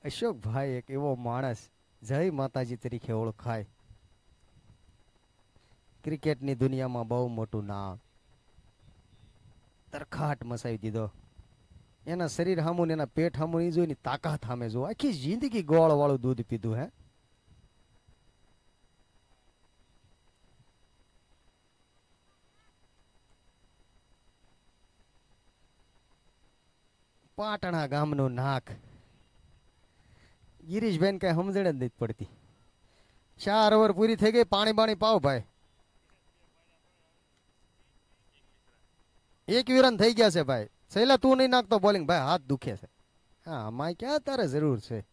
અશોક ભાઈ એક એવો માણસ જય માતાજી તરીકે ઓળખાય। ક્રિકેટની દુનિયામાં બહુ મોટું નામ, તરખાટ મસાવી દીધો। એના શરીર સામું ને એના પેટ સામું નહીં જોઈને તાકાત સામે જો, આખી જિંદગી ગોળ વાળું દૂધ પીધું હે। પાટણા ગામનું નાક गिरीशबेन कई समझण नहीं पड़ती। 4 ओवर पूरी थी गई, पानी बाणी पाओ भाई। 1 रन थी गया से भाई। सहेला तू नहीं नाखतो बॉलिंग भाई, हाथ दुखे से। हाँ माय क्या तारे जरूर से।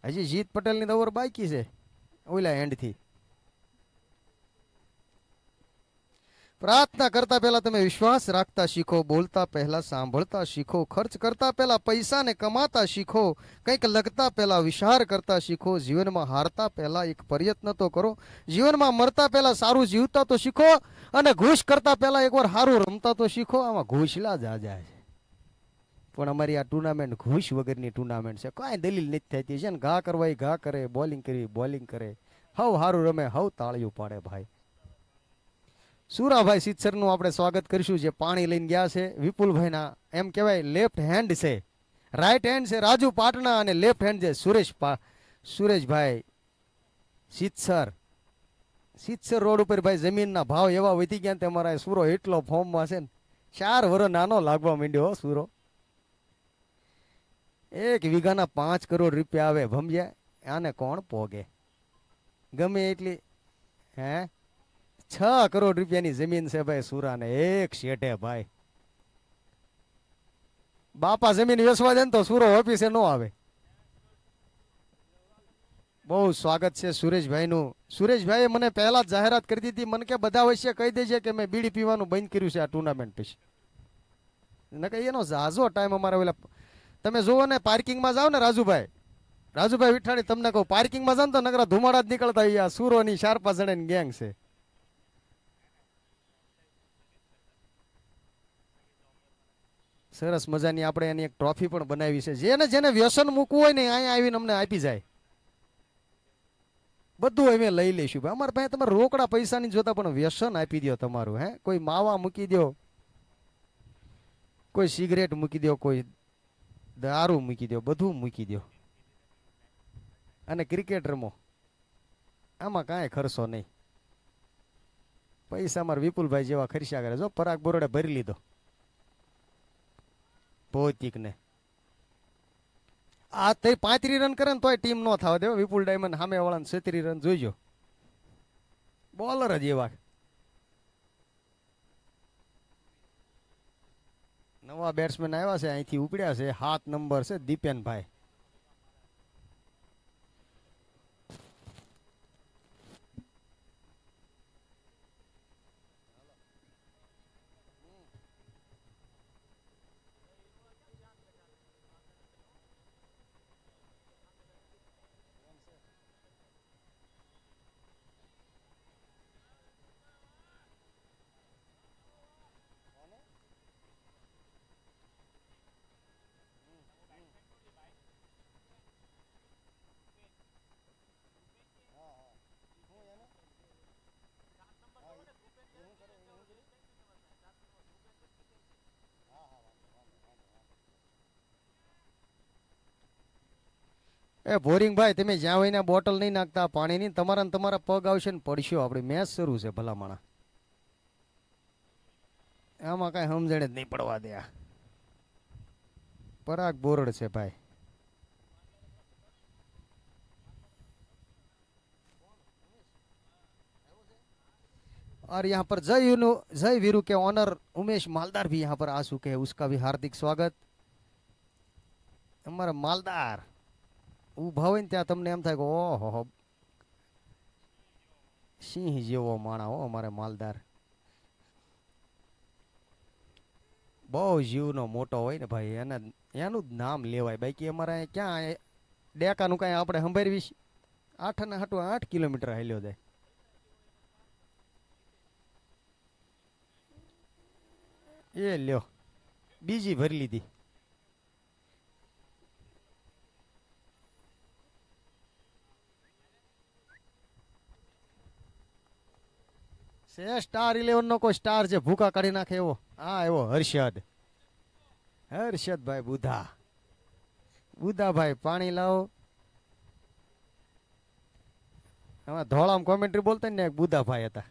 हजी जीत पटेल ની ઓવર બાકી છે ઓલા એન્ડ થી। प्रार्थना करता पहला તમે વિશ્વાસ રાખતા શીખો, બોલતા પહેલા સાંભળતા શીખો, ખર્ચ કરતા પહેલા પૈસાને કમાતા શીખો, કંઈક લગતા પહેલા વિચાર કરતા શીખો, જીવનમાં હારતા પહેલા એક પ્રયત્ન તો કરો, જીવનમાં મરતા પહેલા સારું જીવતા તો શીખો, અને ઘૂસ કરતા પહેલા એકવાર સારું રમતા તો શીખો। આમાં ઘૂસલા જ આ જાય છે, પણ અમારી આ ટુર્નામેન્ટ ઘૂસ વગરની ટુર્નામેન્ટ છે। કાંઈ દલીલ નથી થતી, છે ને ઘા કરવા ઘા કરે, બોલિંગ કરવી બોલિંગ કરે, હવ સારું રમે હવ તાળીઓ પાડે ભાઈ। સુરાભાઈ સિત્સરનું આપણે સ્વાગત કરીશું, જે પાણી લઈને ગયા છે વિપુલભાઈના એમ કહેવાય લેફ્ટ હેન્ડ છે, રાઈટ હેન્ડ છે રાજુ પાટણા અને લેફ્ટ હેન્ડ છે સુરેશભાઈ સિત્સર. સિત્સર રોડ ઉપર ભાઈ જમીનના ભાવ એવા વધી ગયા, તમારા સુરો એટલો ફોર્મમાં છે ને, 4 વર્ષ નાનો લાગવા માંડ્યો સુરો. 1 વીઘાના 5 કરોડ રૂપિયા આવે ભમજ્યા, આને કોણ પોગે? ગમે એટલી હે 6 કરોડ રૂપિયાની જમીન છે ભાઈ સુરાને એક શેઠે ભાઈ. બાપા જમીન વેચવા દે ને તો સુરો ઓફિસે નો આવે. બહુ સ્વાગત છે સુરેશભાઈનું. સુરેશભાઈએ મને પહેલા જ જાહેરાત કરી દીધી, મને કે બધા વચ્ચે કહી દેજે કે મેં બીડી પીવાનું બંધ કર્યું છે આ ટુર્નામેન્ટ પછી. ને કે એનો ઝાઝો ટાઈમ અમારે ઓલા તમે જુઓ ને પાર્કિંગમાં જાઓ ને રાજુભાઈ વિઠાણી, તમને કહું પાર્કિંગમાં જાઓ ને તો નકરા ધુમાડા જ નીકળતા હોય. સુરોની 4-5 જણાની ગેંગ છે. સરસ મજાની આપણે એની એક ટ્રોફી પણ બનાવી છે. જેને વ્યસન મૂકવું હોય ને અહીંયા આવીને અમને આપી જાય, બધું અમે લઈ લઈશું ભાઈ. અમારે પાસે તમારે રોકડા પૈસાની જોતા પણ વ્યસન આપી દો તમારું. હે કોઈ માવા મૂકી દો, કોઈ સિગરેટ મૂકી દો, કોઈ દારૂ મૂકી દો, બધું મૂકી દો અને ક્રિકેટ રમો. આમાં કાંઈ ખર્ચો નહીં. પૈસા અમારે વિપુલભાઈ જેવા ખર્ચા કરે. જો પરાગ બોરડે ભરી લીધો ભૌતિક ને. આ તે 35 રન કરે ને તોય ટીમ નો થવા દેવો. વિપુલ ડાયમંડ સામે વાળાને 36 રન જોઈજો. બોલર જ એવા. નવા બેટ્સમેન આવ્યા છે, અહીંથી ઉપડ્યા છે. 7 નંબર છે દીપેનભાઈ. એ ભોરિંગભાઈ, તમે જ્યાં હોય ને બોટલ નહીં નાખતા પાણીની. તમારા ને તમારા પગ આવશે ને પડશો. આપણી મેચ શરૂ છે ભલામણા. આમાં કાંઈ સમજણ જ નહીં પડવા દે. પરાગ બોરડ છે ભાઈ. और यहाँ पर जय वीरू के ऑनर उमेश मालदार भी यहाँ पर आ चुके हैं, उसका भी हार्दिक स्वागत. हमारा मालदार ઊભા હોય ને ત્યાં તમને એમ થાય કે ઓહો સિંહ જેવો માણા હો અમારે માલદાર. બહુ જીવનો મોટો હોય ને ભાઈ, એનું જ નામ લેવાય. બાકી અમારે ક્યાં ડેકાનું કાંઈ આપણે સંભાળવી. 8 ને 8 કિલોમીટર હાલ્યો જાય. એ લ્યો બીજી ભરી લીધી. સ્ટાર 11 નો કોઈ સ્ટાર છે ભૂકા કાઢી નાખે એવો. હા એવો હર્ષદભાઈ બુધાભાઈ પાણી લાવો. એમાં ધોળામ કોમેન્ટ્રી બોલતા ને એક બુધાભાઈ હતા,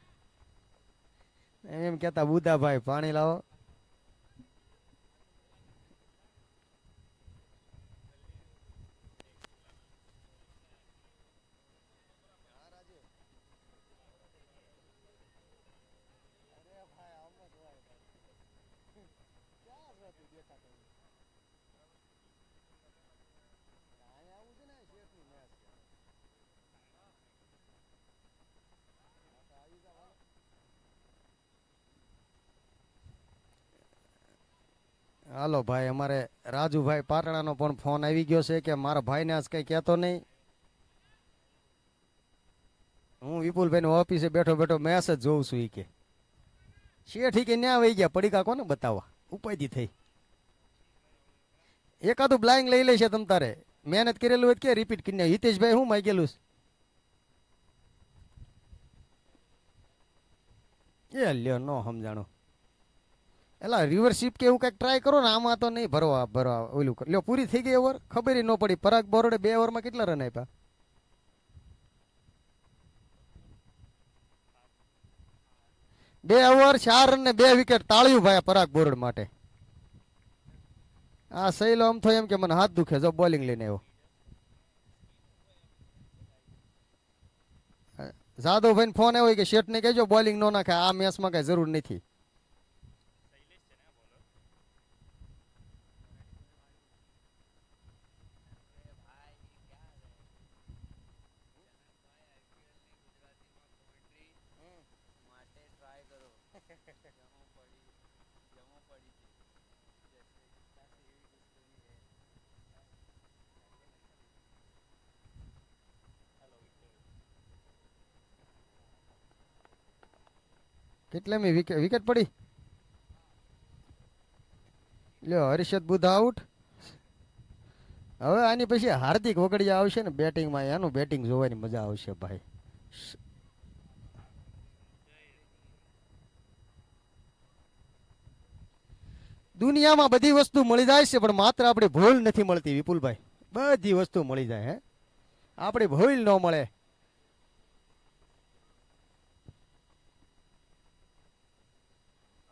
એમ કેતા બુધાભાઈ પાણી લાવો. હાલો ભાઈ, અમારે રાજુભાઈ પાટણાનો પણ ફોન આવી ગયો છે કે મારા ભાઈને આજ કઈ કહેતો નહીં. હું વિપુલભાઈ ઓફિસે બેઠો બેઠો મેચ જ જોઉં છું. કે શેઠી કે ન્યા વહી ગયા પડીકા કોને બતાવવા, ઉપાયથી થઈ. એકાદું બ્લાઇંગ લઈ લેશે તમ તારે. મહેનત કરેલું હોય કે રિપીટ કરીને. હિતેશભાઈ હું માગેલું એ લ્યો નો સમજાણો એલા રિવરશિપ કે એવું કઈક ટ્રાય કરો ને આમાં તો નહીં ભરવા ઓલું લ્યો પૂરી થઈ ગઈ ઓવર ખબર ન પડી પરાગ બોરડે 2 ઓવરમાં કેટલા રન આપ્યા 2 ઓવર 4 રન ને 2 વિકેટ તાળ્યું ભાઈ પરાગ બોરડ માટે આ સહેલો આમ તો એમ કે મને હાથ દુખે જો બોલિંગ લઈને આવ્યો જાદવભાઈ ફોન આવ્યો કે શેઠ ને કહેજો બોલિંગ નો નાખે આ મેચમાં કઈ જરૂર નથી કેટલે મી વિકેટ પડી લ્યો હર્ષદ બુધા આઉટ હવે આની પછી હાર્દિક વગડિયા આવશે ને બેટિંગમાં એનું બેટિંગ જોવાની મજા આવશે ભાઈ દુનિયામાં બધી વસ્તુ મળી જાય છે પણ માત્ર આપણી ભૂલ નથી મળતી વિપુલભાઈ બધી વસ્તુ મળી જાય હે આપણી ભૂલ ન મળે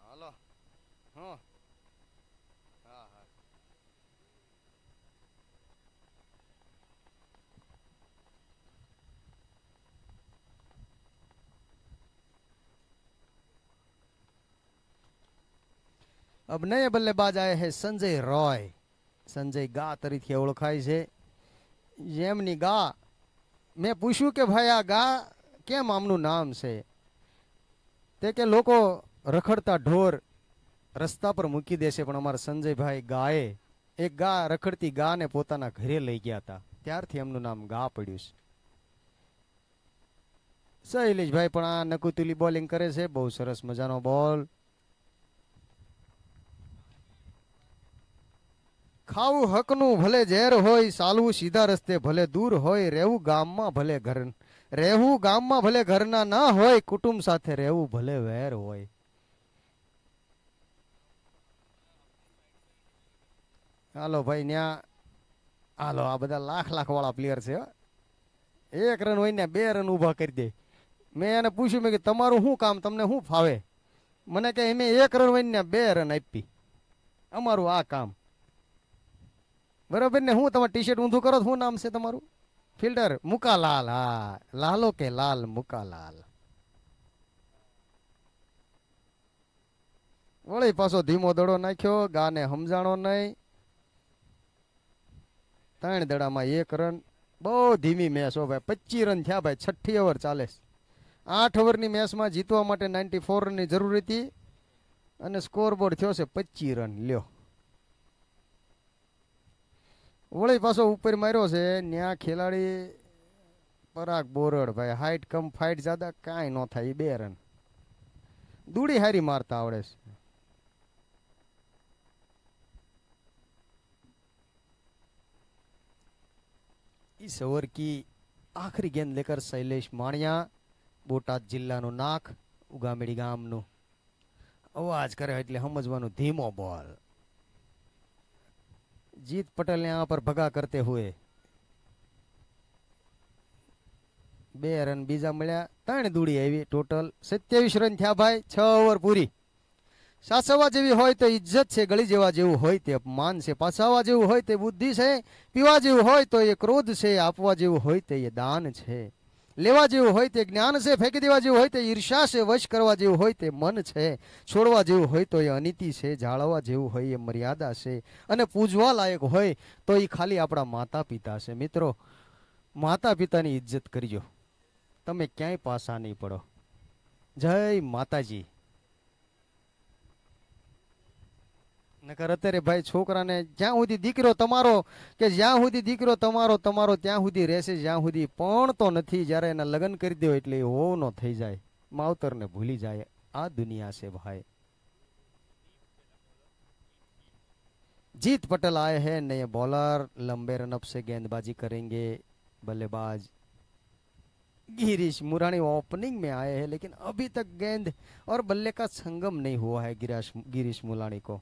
હાલો હા હા હા अब नए बल्लेबाज आए हैं संजय रॉय संजय गा तरीके ओळखाय છે જેમની ગા મેં પૂછ્યું કે ભાઈ આ ગા કેમ આમનું નામ છે તે કે લોકો રખડતા ઢોર રસ્તા પર મૂકી દેશે પણ અમારા સંજયભાઈ ગાએ એક ગા રખડતી ગાને પોતાના ઘરે લઈ ગયા હતા ત્યારથી એમનું નામ ગા પડ્યું છે શૈલેષભાઈ પણ આ નકુતુલી બોલિંગ કરે છે બહુ સરસ મજાનો બોલ ખાવું હકનું ભલે ઝેર હોય ચાલવું સીધા રસ્તે ભલે દૂર હોય રહેવું ગામમાં ભલે ઘરના ના હોય કુટુંબ સાથે રહેવું ભલે વેર હોય હાલો ભાઈ ન્યા હાલો આ બધા લાખ વાળા પ્લેયર છે 1 રન હોય ને 2 રન ઊભા કરી દે મેં એને પૂછ્યું મેં કે તમારું શું કામ તમને શું ફાવે મને કે એમે 1 રન હોય ને 2 રન આપી અમારું આ કામ બરોબર ને હું તમારું ટી શર્ટ ઊંધું કરો શું નામ છે તમારું ફિલ્ડર મુકાલાલ હા લાલો કે લાલ મુકાલાલ વળી પાછો ધીમો દડો નાખ્યો ગાને સમજાણો નહીં 3 દડામાં 1 રન બહુ ધીમી મેચ હો ભાઈ 25 રન થયા ભાઈ 6 ઓવર ચાલે 8 ઓવરની મેચમાં જીતવા માટે 94 રનની જરૂર હતી અને સ્કોરબોર્ડ થયો છે 25 રન લ્યો વળી પાછો ઉપર માર્યો છે ન્યા ખેલાડી પરાગ બોરડ ભાઈ હાઈટ કમ ફાઈટ જ્યાદા કાંઈ ન થાય 2 રન દૂડી હારી મારતા આવડે છે इस ओवर की आखिरी गेंद लेकर शैलेश माणिया बोटाद जिल्लाનું નાક ઉગામેડી ગામનું અવાજ કરે એટલે સમજવાનું ધીમો બોલ जीत पटेल ने यहाँ पर भगा करते हुए 2 रन बीजा મળ્યા 3 દૂડી આવી ટોટલ 27 રન થયા ભાઈ 6 ઓવર પૂરી સાસવા જેવી હોય તો ઇજ્જત છે ગળી જેવા જેવું હોય તે અપમાન છે પાછાવા જેવું હોય તે બુદ્ધિ છે પીવા જેવું હોય તો એ ક્રોધ છે આપવા જેવું હોય તે એ દાન છે લેવા જેવું હોય તે જ્ઞાન છે ફેંકી દેવા જેવું હોય તે ઈર્ષા છે વશ કરવા જેવું હોય તે મન છે છોડવા જેવું હોય તો એ અનીતિ છે જાળવવા જેવું હોય એ મર્યાદા છે અને પૂજવા લાયક હોય તો એ ખાલી આપણા માતા પિતા છે મિત્રો માતા પિતાની ઇજ્જત કરજો તમે ક્યાંય પાછા નહીં પડો જય માતાજી નકર અત્યારે ભાઈ છોકરાને જ્યાં સુધી દીકરો તમારો કે જ્યાં સુધી દીકરો તમારો ત્યાં સુધી રહેશે જ્યાં સુધી પણ તો નથી જ્યારે એના લગ્ન કરી દો એટલે એ હોવ નો થઈ જાય માવતરને ભૂલી જાય આ દુનિયા છે ભાઈ जीत पटेल आए हैं नए बॉलर लंबे रनअप से गेंदबाजी करेंगे बल्लेबाज गिरीश मुरानी ओपनिंग में आए हैं, लेकिन अभी तक गेंद और बल्ले का संगम नहीं हुआ है गिरीश मुलानी को।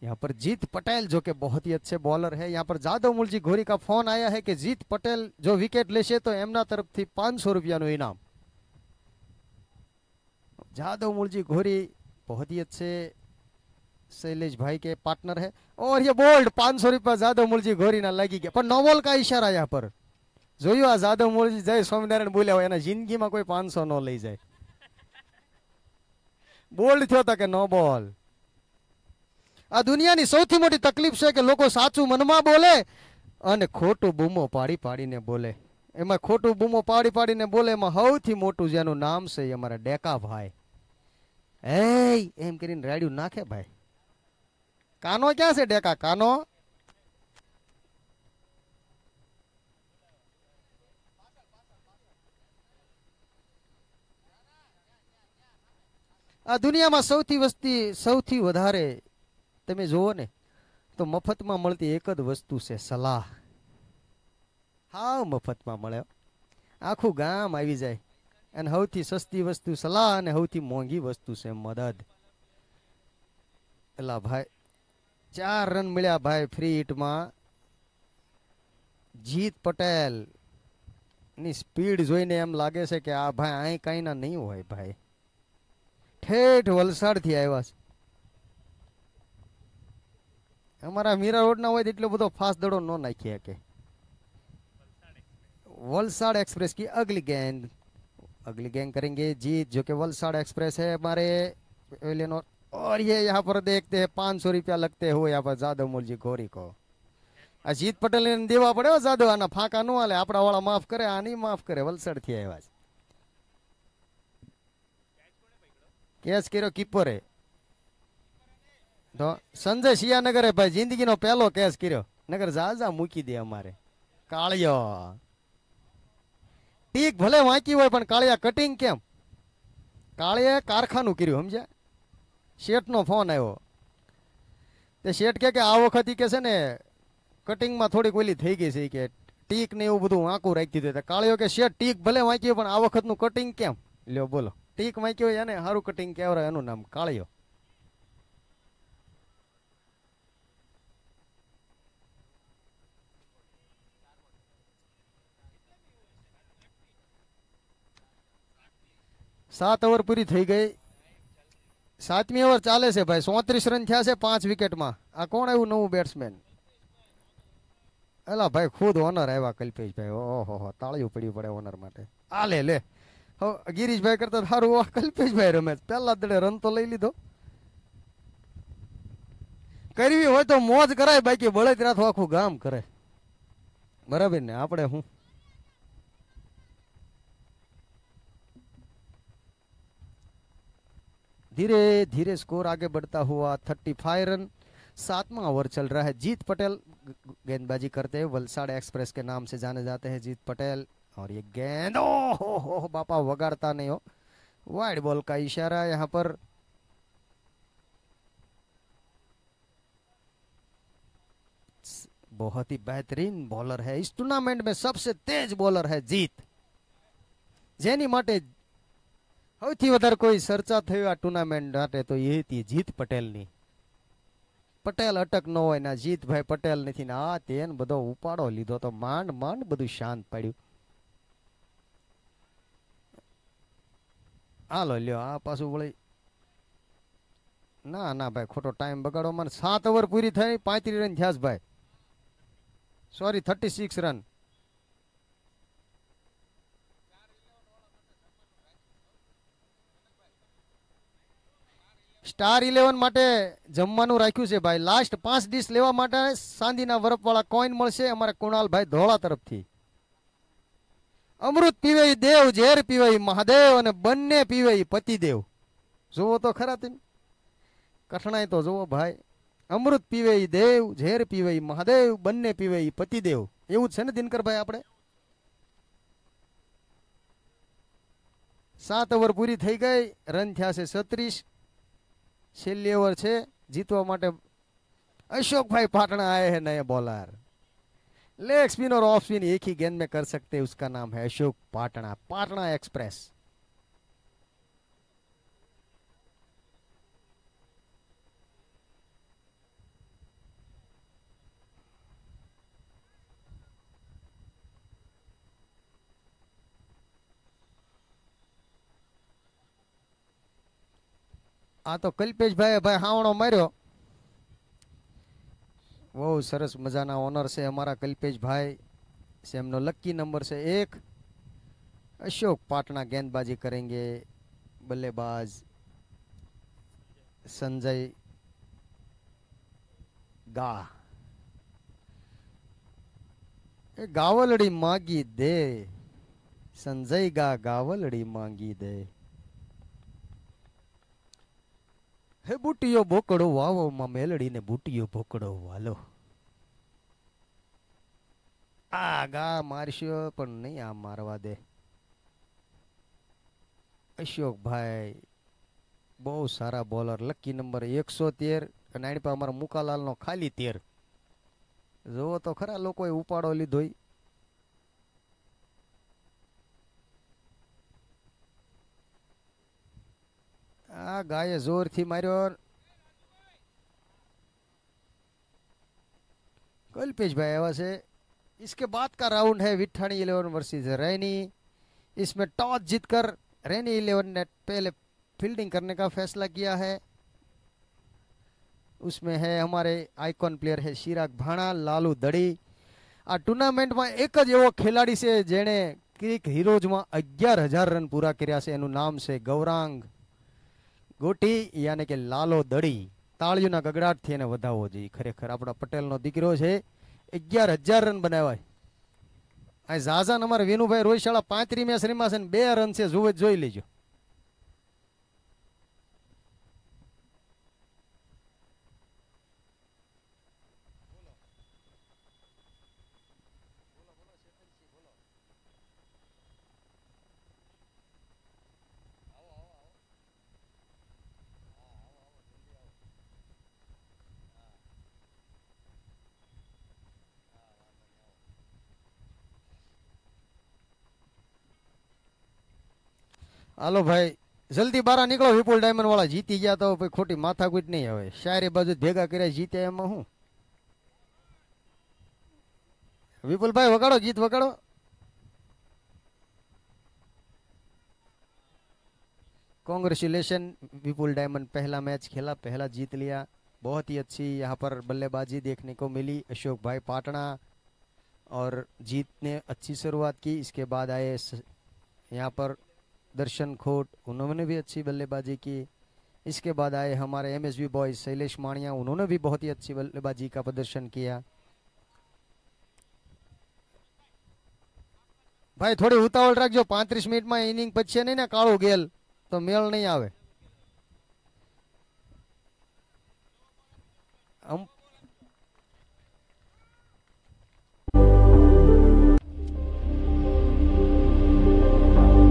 यहाँ पर जीत पटेल जो कि बहुत ही अच्छे बॉलर है, यहाँ पर जादव मूलजी घोरी का फोन आया है कि जीत पटेल जो विकेट लेशे तो एमना तरफ थी 500 रुपया इनाम। जादव मूलजी घोरी बहुत ही अच्छे शैलेश भाई के पार्टनर है, और ये बोल्ड 500 रुपया जादव मूलजी घोरी ना लगी गया, पर नो बॉल का इशारा यहाँ पर જોયું આ જાદવ મૂળજી જય સ્વામિનારાયણ બોલ્યા હોય એના જિંદગીમાં કોઈ 500 નો લઈ જાય, બોલ્ડ થયો તા કે નો બોલ। આ દુનિયાની સૌથી મોટી તકલીફ છે કે લોકો સાચું મનમાં બોલે અને ખોટું બૂમો પાડી પાડીને બોલે। એમાં ખોટું બૂમો પાડી પાડીને બોલે એમાં સૌથી મોટું જેનું નામ છે એ અમારા ડેકા ભાઈ। એમ કરીને રાડ્યું નાખે ભાઈ। કાનો ક્યાં છે ડેકા કાનો? આ દુનિયામાં સૌથી વધારે તમે જોવો ને તો મફતમાં મળતી એક જ વસ્તુ છે સલાહ। હાવ મફતમાં મળે, આખું ગામ આવી જાય, અને સૌથી સસ્તી વસ્તુ સલાહ અને સૌથી મોંઘી વસ્તુ છે મદદ। એલા ભાઈ 4 રન મળ્યા ભાઈ ફ્રી હિટમાં। જીત પટેલ ની સ્પીડ જોઈને એમ લાગે છે કે આ ભાઈ અહીં કઈ ના નહીં હોય ભાઈ, ठेठ वलसाड थी आया। हमारा मीरा रोड ना हो तो बधो फास्ट दड़ो नो नाखी के। वलसाड एक्सप्रेस की अगली गेंद करेंगे जीत, जो कि वलसाड एक्सप्रेस है हमारे एलियनोर, और ये यहाँ पर देखते हैं 500 रुपया लगते हुए यहाँ पर जादव मूलजी घोरी को। जीत पटेल ने देवा पड़े हो जादव, आना फाका नो हाले, आपड़ा वाला माफ करे, आनी माफ करे। वलसाड थी आया कैच करो कीपर है तो संजय सियानगर है भाई, जिंदगी नो पहलो कैच करो, नगर जा मूकी दे अमारे। कालियो टीक भले वांकी होय पण कालिया कटिंग केम? कालिया कारखानु कर्યું समझ्या। शेठ नो फोन आयो ते शेठ के आ वखत के छे ने कटिंग में थोड़ी कोली થઈ ગઈ છે કે ટીક ને એવું બધું વાંકું રાખી દીધું। કાળિયો કે શેઠ ટીક ભલે વાંકી પણ આ વખત નું કટિંગ કેમ? લ્યો બોલો, ટીક વાંક્યો એને હારું કટિંગ કેવરાય, એનું નામ કાળિયો। सात ओवर पूरी थी गई, 7મી ओवर चाले से भाई। 34 रन थया से 5 विकेट में। आ कोण आव्યું नवुं बेट्समेन? एला भाई खुद ओनर आया कल्पेश भाई। ओहो ताळिયું પડ્યું પડે ओनर माटे। आ ले ले गिरीश भाई करता थारू कल्पेश भाई रमे पहला दड़े रन तो लई लीधो। करवी होय तो मौज कराय, बाकी बळतरा तो आखું ગામ કરે, बराबर ने? આપણે હું धीरे धीरे स्कोर आगे बढ़ता हुआ 35 रन। 7वां ओवर चल रहा है। जीत पटेल गेंदबाजी करते हैं, वलसाड एक्सप्रेस के नाम से जाने जाते हैं जीत पटेल। और ये गेंद हो बापा वगाड़ता नहीं हो, वाइड बॉल का इशारा। यहाँ पर बहुत ही बेहतरीन बॉलर है, इस टूर्नामेंट में सबसे तेज बॉलर है जीत, जेनी माटे સૌથી વધારે કોઈ ચર્ચા થઈ આ ટુર્નામેન્ટ માટે તો એ હતી જીત પટેલની। પટેલ અટક ન હોય ના જીતભાઈ પટેલ નથી ને આ તેન બધો ઉપાડો લીધો તો માંડ માંડ બધું શાંત પડ્યું। હાલો લ્યો આ પાછું વળી ના ના ભાઈ ખોટો ટાઈમ બગાડો મને। 7 ઓવર પૂરી થઈ, 35 રન થયા ભાઈ, સોરી 36 રન। स्टार 11 माटे जमवानुं राख्युं छे भाई। लास्ट 5 डिश लेवा माटे सांदीना वरपवाळा कॉइन मळशे अमारा कुणाल भाई धोळा तरफथी। अमृत पीवे देव, झेर पीवे महादेव अने बन्ने पीवे पतिदेव। जोवो तो खरा तेम कठणाई तो जोवो भाई। અમૃત પીવે ઈ દેવ, ઝેર પીવે ઈ મહાદેવ, બંને પીવે ઈ પતિદેવ. એવું જ છે ને દિનકરભાઈ? આપણે 7 ઓવર પૂરી થઈ ગઈ, રન થયા છે 36. છેલ્લી ઓવર છે, જીતવા માટે अशोक भाई पाटना आए हैं नए बॉलर. लेग स्पिन और ऑफ स्पिन एक ही गेंद में कर सकते हैं, उसका नाम है अशोक पाटना. पाटना एक्सप्रेस. आ तो कल्पेश भाई भाई हावणो मार्यो. वो सरस मजाना ओनर से हमारा कल्पेश भाई से हमनो लकी नंबर से 1. अशोक पाटना गेंदबाजी करेंगे. बल्लेबाज संजय गा. गावलड़ी मांगी दे, संजय गा गावलड़ी मांगी दे. हे बूटियो बोकड़ो वावो मां मेलड़ी ने बूटियो बोकड़ो वालो. आ गा मारशो पण नहीं आ मारवा दे. अशोक भाई बहुत सारा बॉलर. लकी नंबर 113 અને આની પર અમારા મુકાલાલ નો ખાલી 13. જો તો ખરા લોકોએ ઉપાડો લીધોય. आ गाये जोर थी मार्यो. कल्पेश भाई आवा से. इसके बाद का राउंड है विठानी 11 वर्सेस रैनी. इसमें टॉस जीतकर रैनी 11 ने पहले फील्डिंग करने का फैसला किया है. उसमें है हमारे आइकॉन प्लेयर है चिराग भाणा, लालू दड़ी. आ टूर्नामेंट में एक ज एवो खिलाड़ी से जेने क्रिक हीरोज में 11,000 रन पूरा कर्या છે. એનું નામ છે ગૌરાંગ गोटी यानी के लालो दड़ी. ताळीओना गगड़ाट थी वधावो जोईए. खरेखर आपड़ा पटेल दीकरो है. 11,000 रन बनाव्या. आ जाजान अमारा वेणुभाई रोहिशाळा 35 मैच रम्या छे, 2 रन से जुवे जोई लेजो. हालो भाई जल्दी बारा निकलो. विपुल डायमंड वाला जीती गया तो भाई खोटी माथाकूट नहीं हवे. शायरी बाजू भेगा करे जीते एम हूँ. विपुल भाई वगाड़ो, गीत वगाड़ो. कांग्रेचुलेशन विपुल डायमंड. पहला मैच खेला, पहला जीत लिया. बहुत ही अच्छी यहाँ पर बल्लेबाजी देखने को मिली अशोक भाई पाटना, और जीत ने अच्छी शुरुआत की. इसके बाद आए यहाँ पर दर्शन खोट, उन्होंने भी अच्छी बल्लेबाजी की. इसके बाद आए हमारे एमएसबी बॉयज शैलेश माणिया, उन्होंने भी बहुत ही अच्छी बल्लेबाजी का प्रदर्शन किया. भाई थोड़ी उतावल रखो. 35 मिनट में इनिंग पछे नहीं ना काळो गेल तो मेल नहीं आवे.